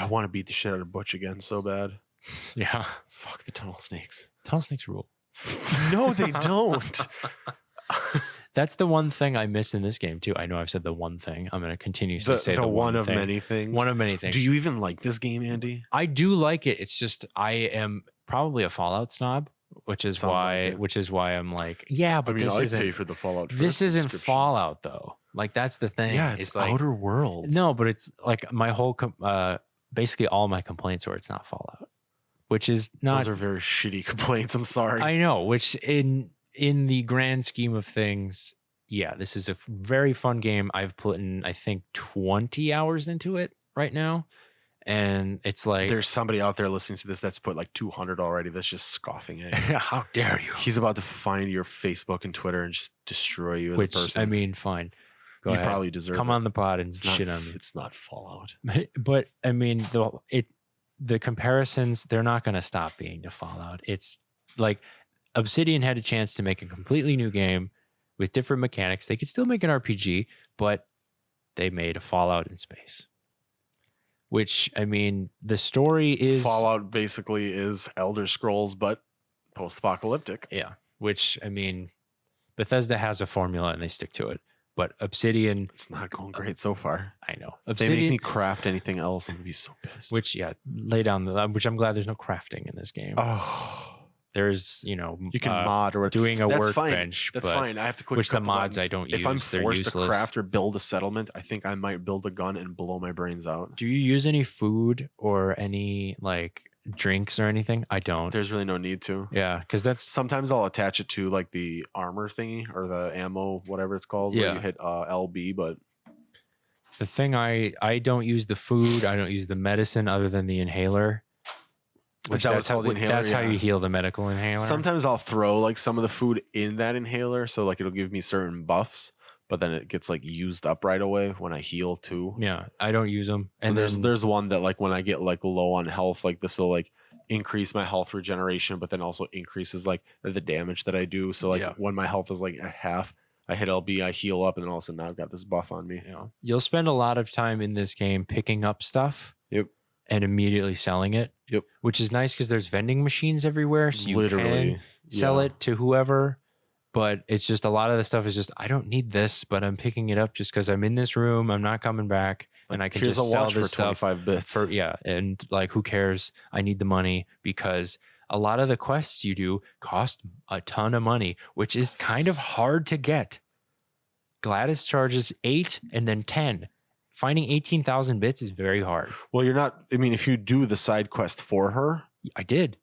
Speaker 2: want to beat the shit out of Butch again so bad.
Speaker 1: Yeah.
Speaker 2: Fuck the tunnel snakes.
Speaker 1: Tunnel snakes rule.
Speaker 2: No, they don't.
Speaker 1: That's the one thing I miss in this game too. I know I've said the one thing. I'm going to continue to say the
Speaker 2: one of many things.
Speaker 1: One of many things.
Speaker 2: Do you even like this game, Andy?
Speaker 1: I do like it. It's just, I am probably a Fallout snob. Which is why I'm like, yeah, but this isn't.
Speaker 2: Pay for the Fallout.
Speaker 1: This isn't Fallout though. Like, that's the thing.
Speaker 2: Yeah, it's like Outer Worlds.
Speaker 1: No, but it's like my whole, basically all my complaints were it's not Fallout, which is not.
Speaker 2: Those are very shitty complaints. I'm sorry.
Speaker 1: I know. Which in the grand scheme of things, yeah, this is a very fun game. I've put in, I think, 20 hours into it right now. And it's like,
Speaker 2: there's somebody out there listening to this that's put like 200 already. That's just scoffing at you.
Speaker 1: How dare you?
Speaker 2: He's about to find your Facebook and Twitter and just destroy you as a person.
Speaker 1: I mean, fine. Go ahead.
Speaker 2: You probably deserve
Speaker 1: Come
Speaker 2: it.
Speaker 1: on the pod and shit on me.
Speaker 2: It's not Fallout.
Speaker 1: But I mean, the comparisons, they're not going to stop being to Fallout. It's like Obsidian had a chance to make a completely new game with different mechanics. They could still make an RPG, but they made a Fallout in space. Which, I mean, the story is...
Speaker 2: Fallout basically is Elder Scrolls, but post-apocalyptic.
Speaker 1: Yeah, which, I mean, Bethesda has a formula and they stick to it. But Obsidian...
Speaker 2: It's not going great so far.
Speaker 1: I know.
Speaker 2: If they make me craft anything else, I'm going to be so pissed.
Speaker 1: Which, yeah, which I'm glad there's no crafting in this game.
Speaker 2: Oh...
Speaker 1: There's, you can
Speaker 2: mod or
Speaker 1: doing a workbench.
Speaker 2: That's fine. I have to click
Speaker 1: which the mods I don't use.
Speaker 2: If I'm forced to craft or build a settlement, I think I might build a gun and blow my brains out.
Speaker 1: Do you use any food or any like drinks or anything? I don't.
Speaker 2: There's really no need to.
Speaker 1: Yeah, because that's
Speaker 2: sometimes I'll attach it to like the armor thingy or the ammo, whatever it's called.
Speaker 1: Yeah.
Speaker 2: Where you hit LB, but
Speaker 1: the thing I don't use the food. I don't use the medicine other than the inhaler. That's how you heal the medical inhaler.
Speaker 2: Sometimes I'll throw like some of the food in that inhaler, so like it'll give me certain buffs. but then it gets like used up right away when I heal too.
Speaker 1: Yeah, I don't use them.
Speaker 2: So
Speaker 1: And
Speaker 2: there's one that like when I get like low on health, like this will like increase my health regeneration, but then also increases like the damage that I do. So like
Speaker 1: Yeah.
Speaker 2: when my health is like at half, I hit LB, I heal up, and then all of a sudden now I've got this buff on me.
Speaker 1: You'll spend a lot of time in this game picking up stuff.
Speaker 2: Yep.
Speaker 1: And immediately selling it.
Speaker 2: Yep.
Speaker 1: Which is nice because there's vending machines everywhere, so you
Speaker 2: Literally,
Speaker 1: can sell it to whoever. But it's just a lot of the stuff is just I don't need this, but I'm picking it up just because I'm in this room. I'm not coming back, and I can
Speaker 2: Here's
Speaker 1: just
Speaker 2: a
Speaker 1: sell
Speaker 2: watch
Speaker 1: this
Speaker 2: for
Speaker 1: stuff
Speaker 2: 25 bits.
Speaker 1: for and like who cares? I need the money because a lot of the quests you do cost a ton of money, which is kind of hard to get. Gladys charges 8 and then 10. Finding 18,000 bits is very hard.
Speaker 2: Well, you're not. I mean, if you do the side quest for her,
Speaker 1: I did.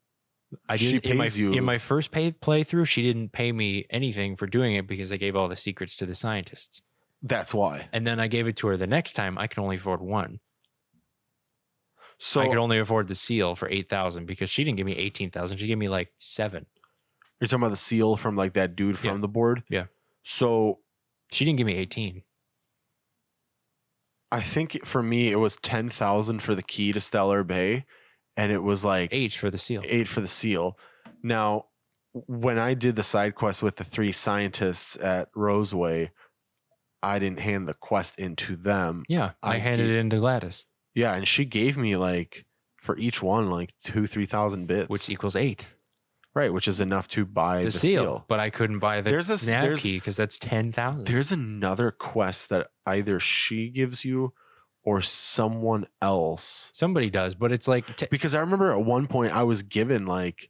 Speaker 2: She pays you
Speaker 1: in my first playthrough. She didn't pay me anything for doing it because I gave all the secrets to the scientists.
Speaker 2: That's why.
Speaker 1: And then I gave it to her the next time. I can only afford one.
Speaker 2: So
Speaker 1: I could only afford the seal for 8,000 because she didn't give me 18,000. She gave me like 7.
Speaker 2: You're talking about the seal from like that dude from the board?
Speaker 1: Yeah.
Speaker 2: So
Speaker 1: she didn't give me 18.
Speaker 2: I think for me it was 10,000 for the key to Stellar Bay, and it was like
Speaker 1: 8 for the seal.
Speaker 2: 8 for the seal. Now, when I did the side quest with the 3 scientists at Roseway, I didn't hand the quest into them.
Speaker 1: Yeah, I handed it into Gladys.
Speaker 2: Yeah, and she gave me like for each one like 2,000-3,000 bits,
Speaker 1: which equals 8.
Speaker 2: Right, which is enough to buy the seal.
Speaker 1: But I couldn't buy the nav key because that's 10,000.
Speaker 2: There's another quest that either she gives you or someone else.
Speaker 1: Somebody does, but it's like
Speaker 2: because I remember at one point I was given like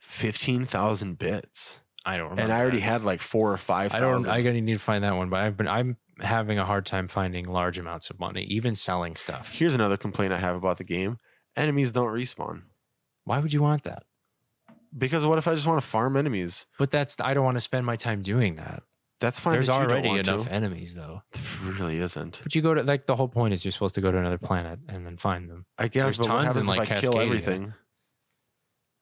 Speaker 2: 15,000 bits.
Speaker 1: I don't remember.
Speaker 2: And I already had like 4,000 or 5,000.
Speaker 1: I gotta need to find that one, but I'm having a hard time finding large amounts of money, even selling stuff.
Speaker 2: Here's another complaint I have about the game: enemies don't respawn.
Speaker 1: Why would you want that?
Speaker 2: Because what if I just want to farm enemies?
Speaker 1: But I don't want to spend my time doing that.
Speaker 2: That's fine.
Speaker 1: There's already enough enemies, though.
Speaker 2: There really isn't.
Speaker 1: But you go to like the whole point is you're supposed to go to another planet and then find them.
Speaker 2: I guess. But what happens if I kill everything?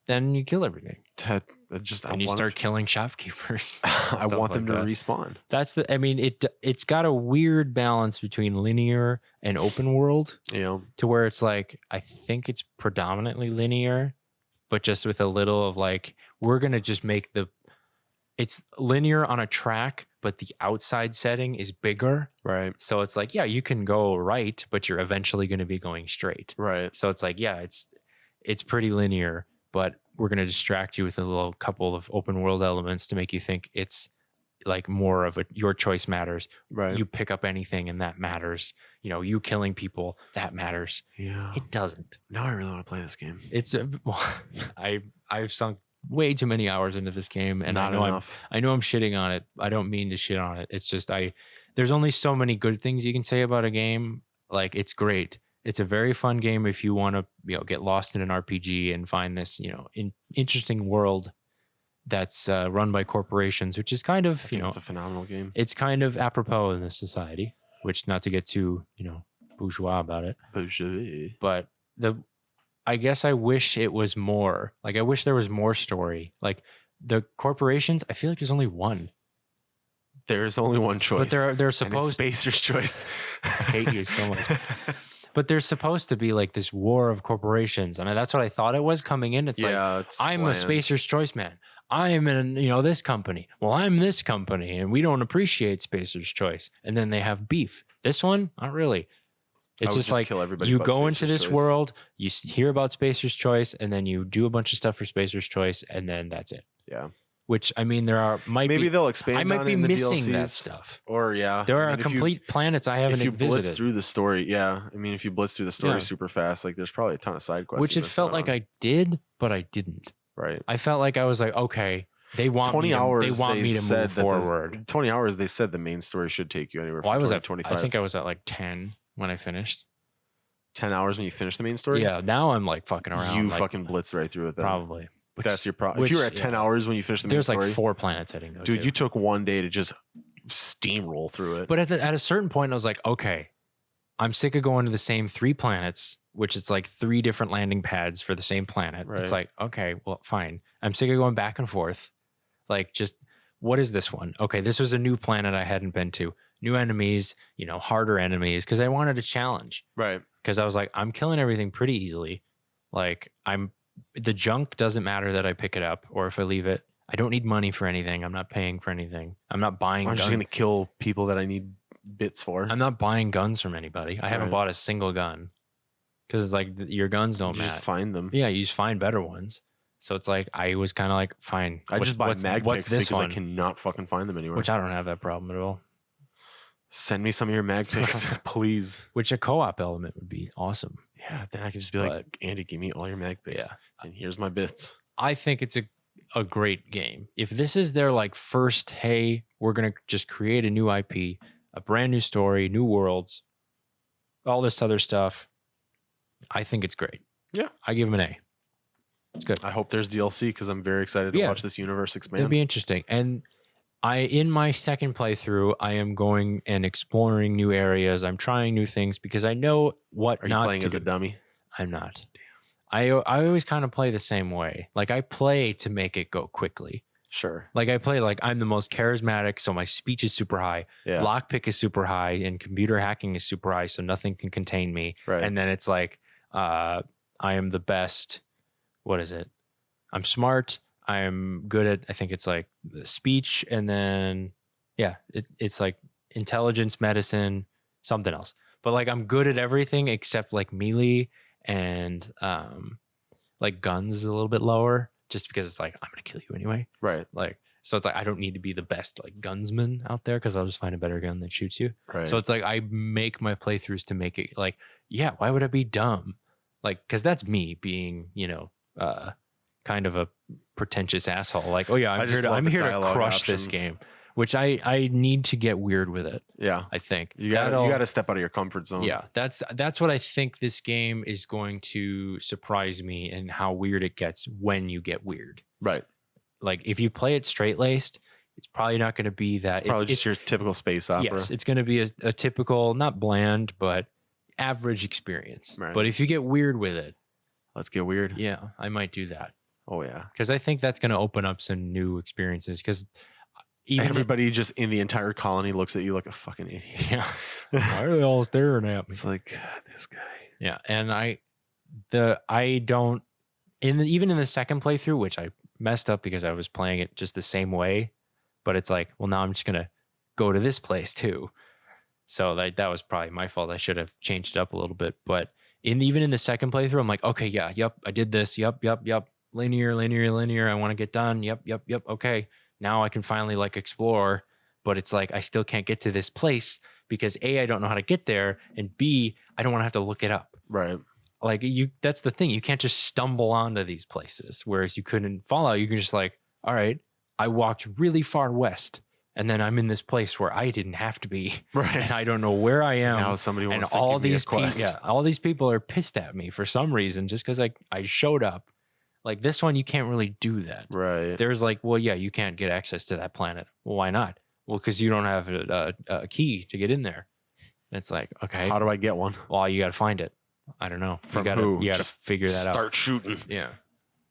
Speaker 1: Then you kill everything.
Speaker 2: You
Speaker 1: start killing shopkeepers.
Speaker 2: I want them to respawn.
Speaker 1: I mean, it's got a weird balance between linear and open world.
Speaker 2: Yeah.
Speaker 1: To where it's like I think it's predominantly linear, but just with a little of like we're gonna just make it's linear on a track, but the outside setting is bigger.
Speaker 2: Right.
Speaker 1: So it's like, yeah, you can go right, but you're eventually going to be going straight.
Speaker 2: Right.
Speaker 1: So it's like, yeah, it's pretty linear, but we're going to distract you with a little couple of open world elements to make you think it's like more of your choice matters.
Speaker 2: Right.
Speaker 1: You pick up anything and that matters. You killing people, that matters.
Speaker 2: Yeah.
Speaker 1: It doesn't.
Speaker 2: Now I really want to play this game.
Speaker 1: I've sunk way too many hours into this game, and I know I'm shitting on it. I don't mean to shit on it. It's just there's only so many good things you can say about a game. Like, it's great. It's a very fun game if you want to get lost in an RPG and find this interesting world that's run by corporations, which is kind of
Speaker 2: it's a phenomenal game.
Speaker 1: It's kind of apropos in this society, which, not to get too bourgeois about it, but I guess I wish it was more. Like, I wish there was more story. Like, the corporations, I feel like there's only one.
Speaker 2: There's only one choice.
Speaker 1: But they're supposed
Speaker 2: to. Spacer's choice.
Speaker 1: I hate you so much. But there's supposed to be like this war of corporations. And that's what I thought it was coming in. It's I'm a Spacer's choice man. I'm in, this company. Well, I'm this company, and we don't appreciate Spacer's choice. And then they have beef. This one, not really. It's just like you go into this world, you hear about Spacer's Choice, and then you do a bunch of stuff for Spacer's Choice, and then that's it.
Speaker 2: Yeah.
Speaker 1: Which, I mean, maybe
Speaker 2: they'll expand.
Speaker 1: I might be missing
Speaker 2: DLCs,
Speaker 1: that stuff.
Speaker 2: Or
Speaker 1: there are complete planets I haven't visited.
Speaker 2: If you blitz through the story, if you blitz through the story super fast, like there's probably a ton of side quests.
Speaker 1: Which it felt like I did, but I didn't.
Speaker 2: Right.
Speaker 1: I felt like I was like, okay, they want
Speaker 2: 20 hours.
Speaker 1: They want me to move forward.
Speaker 2: 20 hours. They said the main story should take you anywhere from
Speaker 1: 20
Speaker 2: to
Speaker 1: to
Speaker 2: 25.
Speaker 1: I think I was at like 10 when I finished.
Speaker 2: 10 hours when you finish the main story?
Speaker 1: Yeah, now I'm like fucking around.
Speaker 2: You fucking blitz right through it then.
Speaker 1: Probably.
Speaker 2: That's your problem. If you were at 10 hours when you finished the main story.
Speaker 1: There's like 4 planets I didn't go to.
Speaker 2: Dude, you took one day to just steamroll through it.
Speaker 1: But at a certain point, I was like, okay, I'm sick of going to the same 3 planets, which it's like 3 different landing pads for the same planet. Right. It's like, okay, well, fine. I'm sick of going back and forth. Like, just what is this one? Okay, this was a new planet I hadn't been to. New enemies, you know, harder enemies, because I wanted a challenge.
Speaker 2: Right.
Speaker 1: Because I was like, I'm killing everything pretty easily. Like the junk doesn't matter that I pick it up or if I leave it. I don't need money for anything. I'm not paying for anything. I'm not buying.
Speaker 2: I'm just gonna kill people that I need bits for.
Speaker 1: I'm not buying guns from anybody. I haven't bought a single gun because it's like your guns don't matter.
Speaker 2: Just find them.
Speaker 1: Yeah, you just find better ones. So it's like I was kind of like, fine.
Speaker 2: I just buy mag picks because
Speaker 1: one?
Speaker 2: I cannot fucking find them anywhere.
Speaker 1: Which I don't have that problem at all.
Speaker 2: Send me some of your mag picks, please.
Speaker 1: Which a co-op element would be awesome.
Speaker 2: Yeah, then I can just be like, Andy, give me all your mag picks.
Speaker 1: Yeah.
Speaker 2: And here's my bits.
Speaker 1: I think it's a great game. If this is their like first, hey, we're going to just create a new IP, a brand new story, new worlds, all this other stuff, I think it's great.
Speaker 2: Yeah.
Speaker 1: I give them an A. It's good.
Speaker 2: I hope there's DLC because I'm very excited to watch this universe expand.
Speaker 1: It'll be interesting. And in my second playthrough, I am going and exploring new areas. I'm trying new things because I know what
Speaker 2: Are
Speaker 1: not
Speaker 2: you playing
Speaker 1: to
Speaker 2: as a
Speaker 1: do.
Speaker 2: dummy?
Speaker 1: I'm not. Damn. I always kind of play the same way. Like I play to make it go quickly.
Speaker 2: Sure.
Speaker 1: Like I play like I'm the most charismatic, so my speech is super high.
Speaker 2: Yeah.
Speaker 1: Lockpick is super high, and computer hacking is super high, so nothing can contain me.
Speaker 2: Right.
Speaker 1: And then it's like I am the best. What is it? I'm smart. I'm good at, I think it's like speech, and then it's like intelligence, medicine, something else. But like I'm good at everything except like melee and like guns is a little bit lower, just because it's like I'm gonna kill you anyway.
Speaker 2: Right.
Speaker 1: Like so it's like I don't need to be the best like gunsman out there because I'll just find a better gun that shoots you.
Speaker 2: Right.
Speaker 1: So it's like I make my playthroughs to make it like, yeah, why would I be dumb? Like, because that's me being, you know, kind of a pretentious asshole. Like, oh yeah, I'm here to crush this game, which I need to get weird with it.
Speaker 2: Yeah,
Speaker 1: I think
Speaker 2: you gotta step out of your comfort zone.
Speaker 1: Yeah, that's what I think this game is going to surprise me, and how weird it gets when you get weird.
Speaker 2: Right.
Speaker 1: Like if you play it straight laced, it's probably not going to be that.
Speaker 2: It's probably just your typical space opera.
Speaker 1: Yes, it's going to be a typical, not bland, but average experience.
Speaker 2: Right.
Speaker 1: But if you get weird with it,
Speaker 2: let's get weird.
Speaker 1: Yeah, I might do that.
Speaker 2: Oh yeah,
Speaker 1: because I think that's going to open up some new experiences. Because
Speaker 2: everybody just in the entire colony looks at you like a fucking idiot.
Speaker 1: Yeah, why are they all staring at me?
Speaker 2: It's like, God, this guy.
Speaker 1: Yeah, and even in the second playthrough, which I messed up because I was playing it just the same way, but it's like, well, now I'm just gonna go to this place too. So that was probably my fault. I should have changed it up a little bit. But even in the second playthrough, I'm like, okay, yeah, yep, I did this. Yep. Linear. I want to get done. Yep. Okay. Now I can finally like explore, but it's like I still can't get to this place because A, I don't know how to get there, and B, I don't want to have to look it up.
Speaker 2: Right.
Speaker 1: Like that's the thing. You can't just stumble onto these places. Whereas you could in Fallout, you can just like, all right, I walked really far west, and then I'm in this place where I didn't have to be.
Speaker 2: Right.
Speaker 1: And I don't know where I am.
Speaker 2: Now somebody wants
Speaker 1: and
Speaker 2: to
Speaker 1: all
Speaker 2: give me a
Speaker 1: these
Speaker 2: quest.
Speaker 1: all these people are pissed at me for some reason just because I showed up. Like this one, you can't really do that.
Speaker 2: Right.
Speaker 1: There's like, well, yeah, you can't get access to that planet. Well, why not? Well, because you don't have a key to get in there. And it's like, okay.
Speaker 2: How do I get one?
Speaker 1: Well, you got to find it. I don't know.
Speaker 2: From
Speaker 1: you
Speaker 2: who?
Speaker 1: gotta
Speaker 2: Just
Speaker 1: figure that out.
Speaker 2: Start shooting.
Speaker 1: Yeah.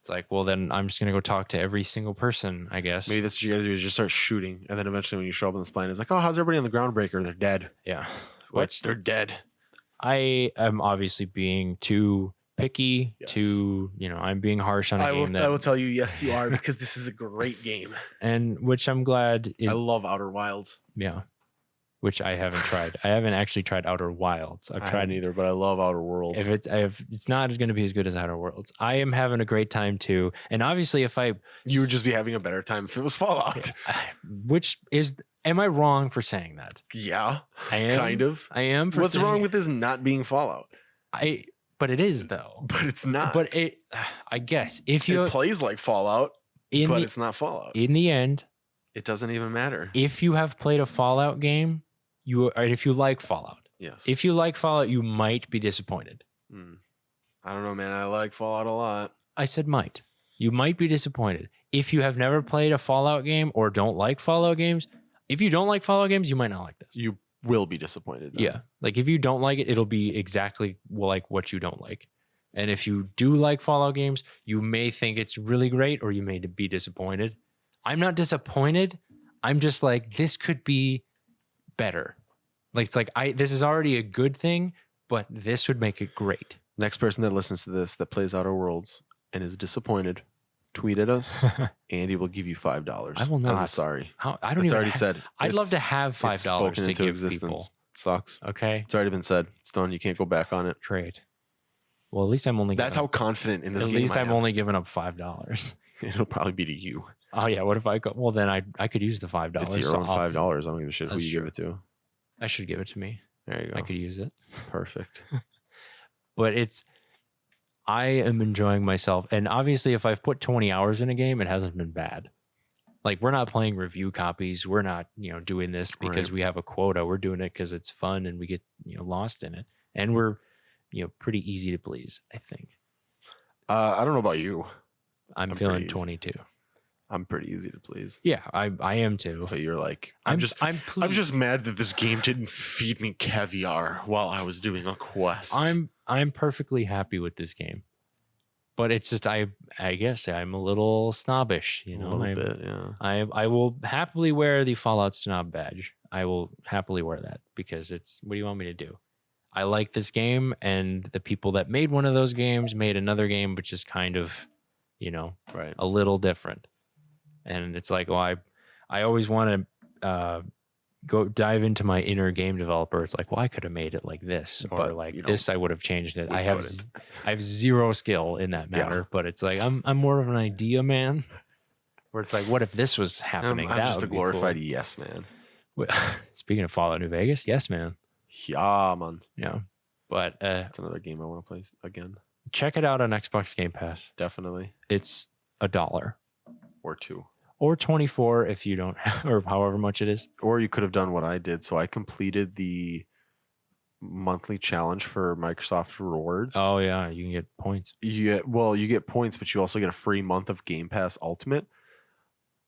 Speaker 1: It's like, well, then I'm just going to go talk to every single person, I guess.
Speaker 2: Maybe that's what you got to do is just start shooting. And then eventually when you show up on this planet, it's like, oh, how's everybody on the ground breaker? They're dead.
Speaker 1: Yeah.
Speaker 2: Which they're dead.
Speaker 1: I am obviously being too picky,
Speaker 2: Yes.
Speaker 1: I'm being harsh on a game that,
Speaker 2: I will tell you, yes, you are, because this is a great game.
Speaker 1: and which I'm glad.
Speaker 2: I love Outer Wilds.
Speaker 1: Yeah. Which I haven't tried. I haven't actually tried Outer Wilds. I've
Speaker 2: I
Speaker 1: tried
Speaker 2: haven't either, but I love Outer Worlds.
Speaker 1: If it's not going to be as good as Outer Worlds. I am having a great time too. And obviously
Speaker 2: you would just be having a better time if it was Fallout.
Speaker 1: Am I wrong for saying that?
Speaker 2: Yeah,
Speaker 1: I am.
Speaker 2: kind of.
Speaker 1: I am.
Speaker 2: What's wrong with this not being Fallout?
Speaker 1: But it is though.
Speaker 2: But it's not.
Speaker 1: But I guess if you
Speaker 2: it plays like Fallout, but it's not Fallout.
Speaker 1: In the end,
Speaker 2: it doesn't even matter.
Speaker 1: If you have played a Fallout game, if you like Fallout,
Speaker 2: yes.
Speaker 1: If you like Fallout, you might be disappointed.
Speaker 2: I don't know, man. I like Fallout a lot.
Speaker 1: I said might. You might be disappointed. If you have never played a Fallout game or don't like Fallout games, if you don't like Fallout games, you might not like this.
Speaker 2: You will be disappointed. Though.
Speaker 1: Yeah. Like if you don't like it, it'll be exactly like what you don't like. And if you do like Fallout games, you may think it's really great or you may be disappointed. I'm not disappointed. I'm just like, this could be better. Like, it's like, this is already a good thing, but this would make it great.
Speaker 2: Next person that listens to this that plays Outer Worlds and is disappointed, tweet at us. Andy will give you $5.
Speaker 1: I will not.
Speaker 2: I'm sorry.
Speaker 1: How, I don't
Speaker 2: It's
Speaker 1: even
Speaker 2: already said.
Speaker 1: I'd love to have $5 to give people.
Speaker 2: Sucks.
Speaker 1: Okay.
Speaker 2: It's already been said. It's done. You can't go back on it.
Speaker 1: Great. Well, at least I'm only.
Speaker 2: That's how confident in this game.
Speaker 1: At least
Speaker 2: I'm
Speaker 1: only giving up $5.
Speaker 2: It'll probably be to you.
Speaker 1: Oh yeah. What if I go? Well, then I could use the $5.
Speaker 2: It's your own $5. I don't give a shit who you give it to.
Speaker 1: I should give it to me.
Speaker 2: There you go.
Speaker 1: I could use it.
Speaker 2: Perfect.
Speaker 1: But I am enjoying myself, and obviously, if I've put 20 hours in a game, it hasn't been bad. Like, we're not playing review copies. We're not, doing this because we have a quota. We're doing it because it's fun and we get, lost in it. And we're, pretty easy to please, I think.
Speaker 2: I don't know about you.
Speaker 1: I'm feeling 22.
Speaker 2: I'm pretty easy to please.
Speaker 1: Yeah, I am too.
Speaker 2: So you're like, I'm just mad that this game didn't feed me caviar while I was doing a quest.
Speaker 1: I'm perfectly happy with this game. But it's just I guess I'm a little snobbish,
Speaker 2: A little bit, yeah.
Speaker 1: I will happily wear the Fallout Snob badge. I will happily wear that because what do you want me to do? I like this game, and the people that made one of those games made another game which is kind of,
Speaker 2: right,
Speaker 1: a little different. And it's like, well, I always want to go dive into my inner game developer. It's like, well, I could have made it like this, or
Speaker 2: but,
Speaker 1: like this. I would have changed it. I
Speaker 2: couldn't.
Speaker 1: have zero skill in that matter. But it's like I'm more of an idea man. Where it's like, what if this was happening?
Speaker 2: I'm just a glorified
Speaker 1: cool.
Speaker 2: yes man.
Speaker 1: Speaking of Fallout New Vegas, yes man.
Speaker 2: Yeah, man.
Speaker 1: Yeah, but
Speaker 2: it's another game I want to play again.
Speaker 1: Check it out on Xbox Game Pass.
Speaker 2: Definitely.
Speaker 1: It's $1
Speaker 2: or $2.
Speaker 1: Or 24 if you don't, or however much it is.
Speaker 2: Or you could have done what I did. So I completed the monthly challenge for Microsoft Rewards.
Speaker 1: Oh yeah, you can get points.
Speaker 2: You get points, but you also get a free month of Game Pass Ultimate.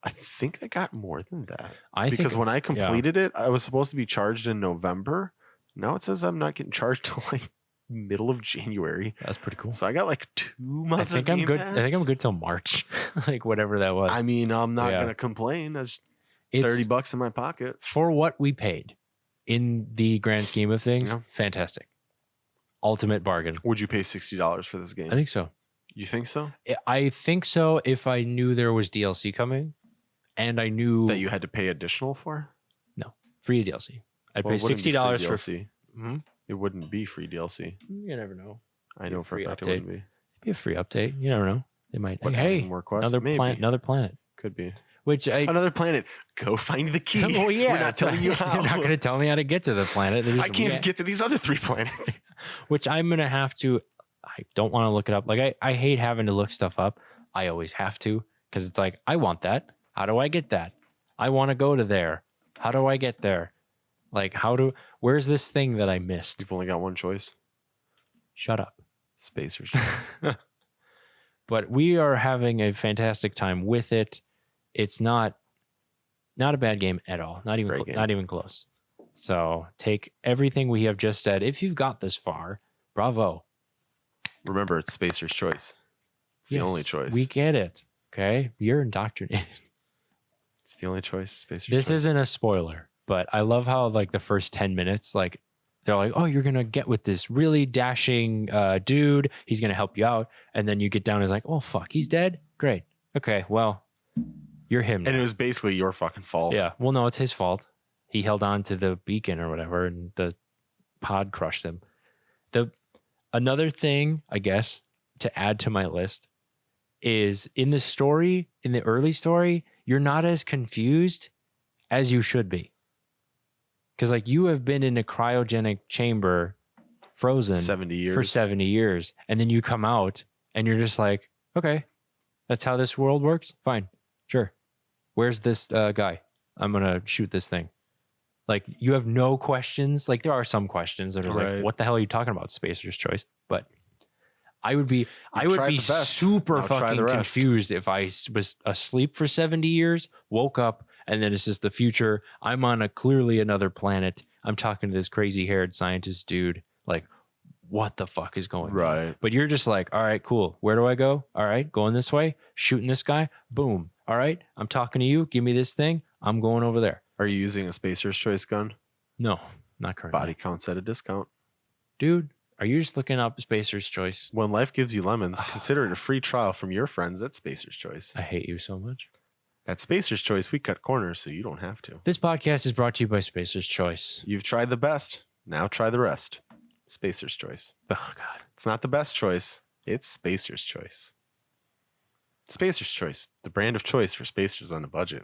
Speaker 2: I think I got more than that. Because when I completed it, I was supposed to be charged in November. Now it says I'm not getting charged till like middle of January.
Speaker 1: That's pretty cool.
Speaker 2: So I got like 2 months.
Speaker 1: I think I'm good. I think I'm good till March, like whatever that was.
Speaker 2: I mean, I'm not gonna complain. That's $30 in my pocket
Speaker 1: for what we paid. In the grand scheme of things, fantastic. Ultimate bargain.
Speaker 2: Would you pay $60 for this game?
Speaker 1: I think so.
Speaker 2: You think so?
Speaker 1: I think so. If I knew there was DLC coming, and I knew
Speaker 2: that you had to pay additional for,
Speaker 1: no, free DLC. I'd pay $60 for
Speaker 2: DLC. It wouldn't be free DLC.
Speaker 1: You never know.
Speaker 2: I know for a fact it wouldn't be.
Speaker 1: It'd be a free update. You never know. They might.
Speaker 2: Hey, more quests.
Speaker 1: Another planet.
Speaker 2: Could be.
Speaker 1: Another
Speaker 2: planet. Go find the key.
Speaker 1: Well, yeah,
Speaker 2: we're not telling you how.
Speaker 1: You're not going to tell me how to get to the planet.
Speaker 2: I can't get to these other 3 planets.
Speaker 1: Which I'm going to have to. I don't want to look it up. Like I hate having to look stuff up. I always have to because it's like I want that. How do I get that? I want to go to there. How do I get there? Like where's this thing that I missed?
Speaker 2: You've only got one choice.
Speaker 1: Shut up.
Speaker 2: Spacer's choice.
Speaker 1: But we are having a fantastic time with it. It's not a bad game at all. Not even close. So take everything we have just said. If you've got this far, bravo.
Speaker 2: Remember, it's Spacer's choice. It's the only choice.
Speaker 1: We get it. Okay? You're indoctrinated.
Speaker 2: It's the only choice. Spacer's
Speaker 1: choice. This isn't a spoiler, but I love how like the first 10 minutes, like they're like, oh, you're going to get with this really dashing dude. He's going to help you out. And then you get down and it's like, oh, fuck, he's dead? Great. Okay, well, you're him now.
Speaker 2: And it was basically your fucking fault.
Speaker 1: Yeah. Well, no, it's his fault. He held on to the beacon or whatever, and the pod crushed him. Another thing, I guess, to add to my list is in the early story, you're not as confused as you should be. Because like you have been in a cryogenic chamber frozen
Speaker 2: 70 years.
Speaker 1: For 70 years. And then you come out and you're just like, okay, that's how this world works. Fine. Sure. Where's this guy? I'm going to shoot this thing. Like you have no questions. Like there are some questions that are like, what the hell are you talking about? Spacer's choice. But I would be super fucking confused if I was asleep for 70 years, woke up, and then it's just the future. I'm on clearly another planet. I'm talking to this crazy haired scientist dude. Like, what the fuck is going on? But you're just like, all right, cool. Where do I go? All right, going this way, shooting this guy. Boom. All right, I'm talking to you. Give me this thing. I'm going over there.
Speaker 2: Are you using a Spacer's Choice gun?
Speaker 1: No, not currently.
Speaker 2: Body counts at a discount.
Speaker 1: Dude, are you just looking up Spacer's Choice?
Speaker 2: When life gives you lemons, consider it a free trial from your friends at Spacer's Choice.
Speaker 1: I hate you so much.
Speaker 2: At Spacer's Choice, we cut corners so you don't have to.
Speaker 1: This podcast is brought to you by Spacer's Choice.
Speaker 2: You've tried the best. Now try the rest. Spacer's Choice.
Speaker 1: Oh, God.
Speaker 2: It's not the best choice. It's Spacer's Choice. Spacer's Choice, the brand of choice for spacers on a budget.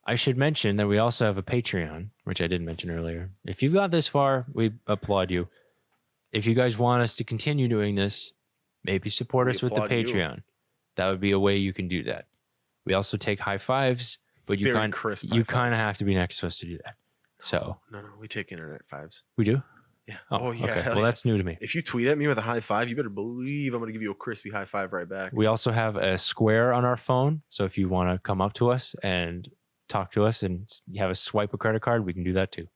Speaker 1: I should mention that we also have a Patreon, which I didn't mention earlier. If you've got this far, we applaud you. If you guys want us to continue doing this, maybe support us with the Patreon. That would be a way you can do that. We also take high fives, but you kind of have to be next to us to do that. So
Speaker 2: no, we take internet fives.
Speaker 1: We do?
Speaker 2: Yeah.
Speaker 1: Oh yeah. Okay. Well, that's new to me.
Speaker 2: If you tweet at me with a high five, you better believe I'm going to give you a crispy high five right back.
Speaker 1: We also have a square on our phone. So if you want to come up to us and talk to us and you have a swipe a credit card, we can do that too.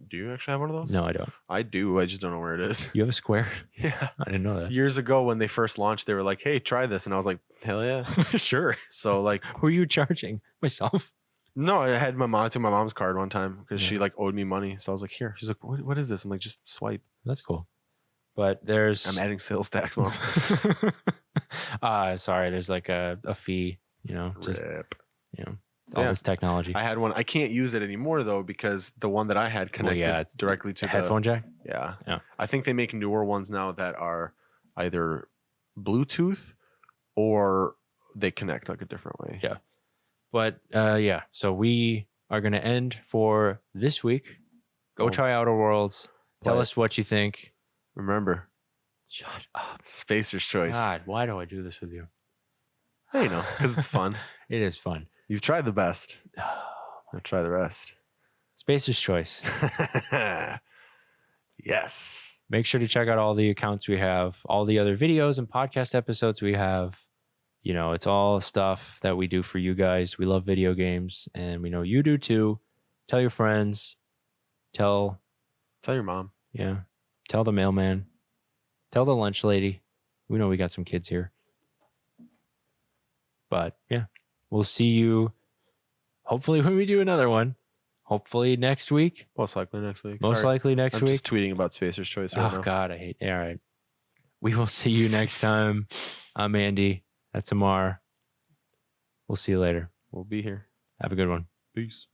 Speaker 2: Do you actually have one of those?
Speaker 1: No, I don't.
Speaker 2: I do. I just don't know where it is.
Speaker 1: You have a square?
Speaker 2: Yeah.
Speaker 1: I didn't know that.
Speaker 2: Years ago when they first launched, they were like, hey, try this. And I was like, hell yeah.
Speaker 1: Sure.
Speaker 2: So like.
Speaker 1: Who are you charging? Myself?
Speaker 2: No, I had my mom. I took my mom's card one time because she like owed me money. So I was like, here. She's like, what is this? I'm like, just swipe.
Speaker 1: That's cool. But there's.
Speaker 2: I'm adding sales tax, mom.
Speaker 1: Sorry. There's like a fee, just,
Speaker 2: Rip.
Speaker 1: all this technology.
Speaker 2: I had one. I can't use it anymore though because the one that I had connected
Speaker 1: it's
Speaker 2: directly to the
Speaker 1: headphone jack.
Speaker 2: Yeah.
Speaker 1: Yeah.
Speaker 2: I think they make newer ones now that are either Bluetooth or they connect like a different way.
Speaker 1: Yeah. But yeah, so we are going to end for this week. Go try Outer Worlds. Tell us what you think.
Speaker 2: Remember,
Speaker 1: shut up.
Speaker 2: Spacer's Choice.
Speaker 1: God, why do I do this with you?
Speaker 2: Hey, because it's fun.
Speaker 1: It is fun.
Speaker 2: You've tried the best. Now try the rest.
Speaker 1: Spacer's Choice.
Speaker 2: Yes.
Speaker 1: Make sure to check out all the accounts we have, all the other videos and podcast episodes we have. It's all stuff that we do for you guys. We love video games, and we know you do too. Tell your friends. Tell
Speaker 2: your mom.
Speaker 1: Yeah. Tell the mailman. Tell the lunch lady. We know we got some kids here. But yeah, we'll see you hopefully when we do another one. Hopefully next week.
Speaker 2: Most likely next week.
Speaker 1: Most likely next week.
Speaker 2: I'm just tweeting about Spacer's Choice right now.
Speaker 1: Oh, God, I hate it. All right. We will see you next time. I'm Andy. That's Amar. We'll see you later.
Speaker 2: We'll be here.
Speaker 1: Have a good one.
Speaker 2: Peace.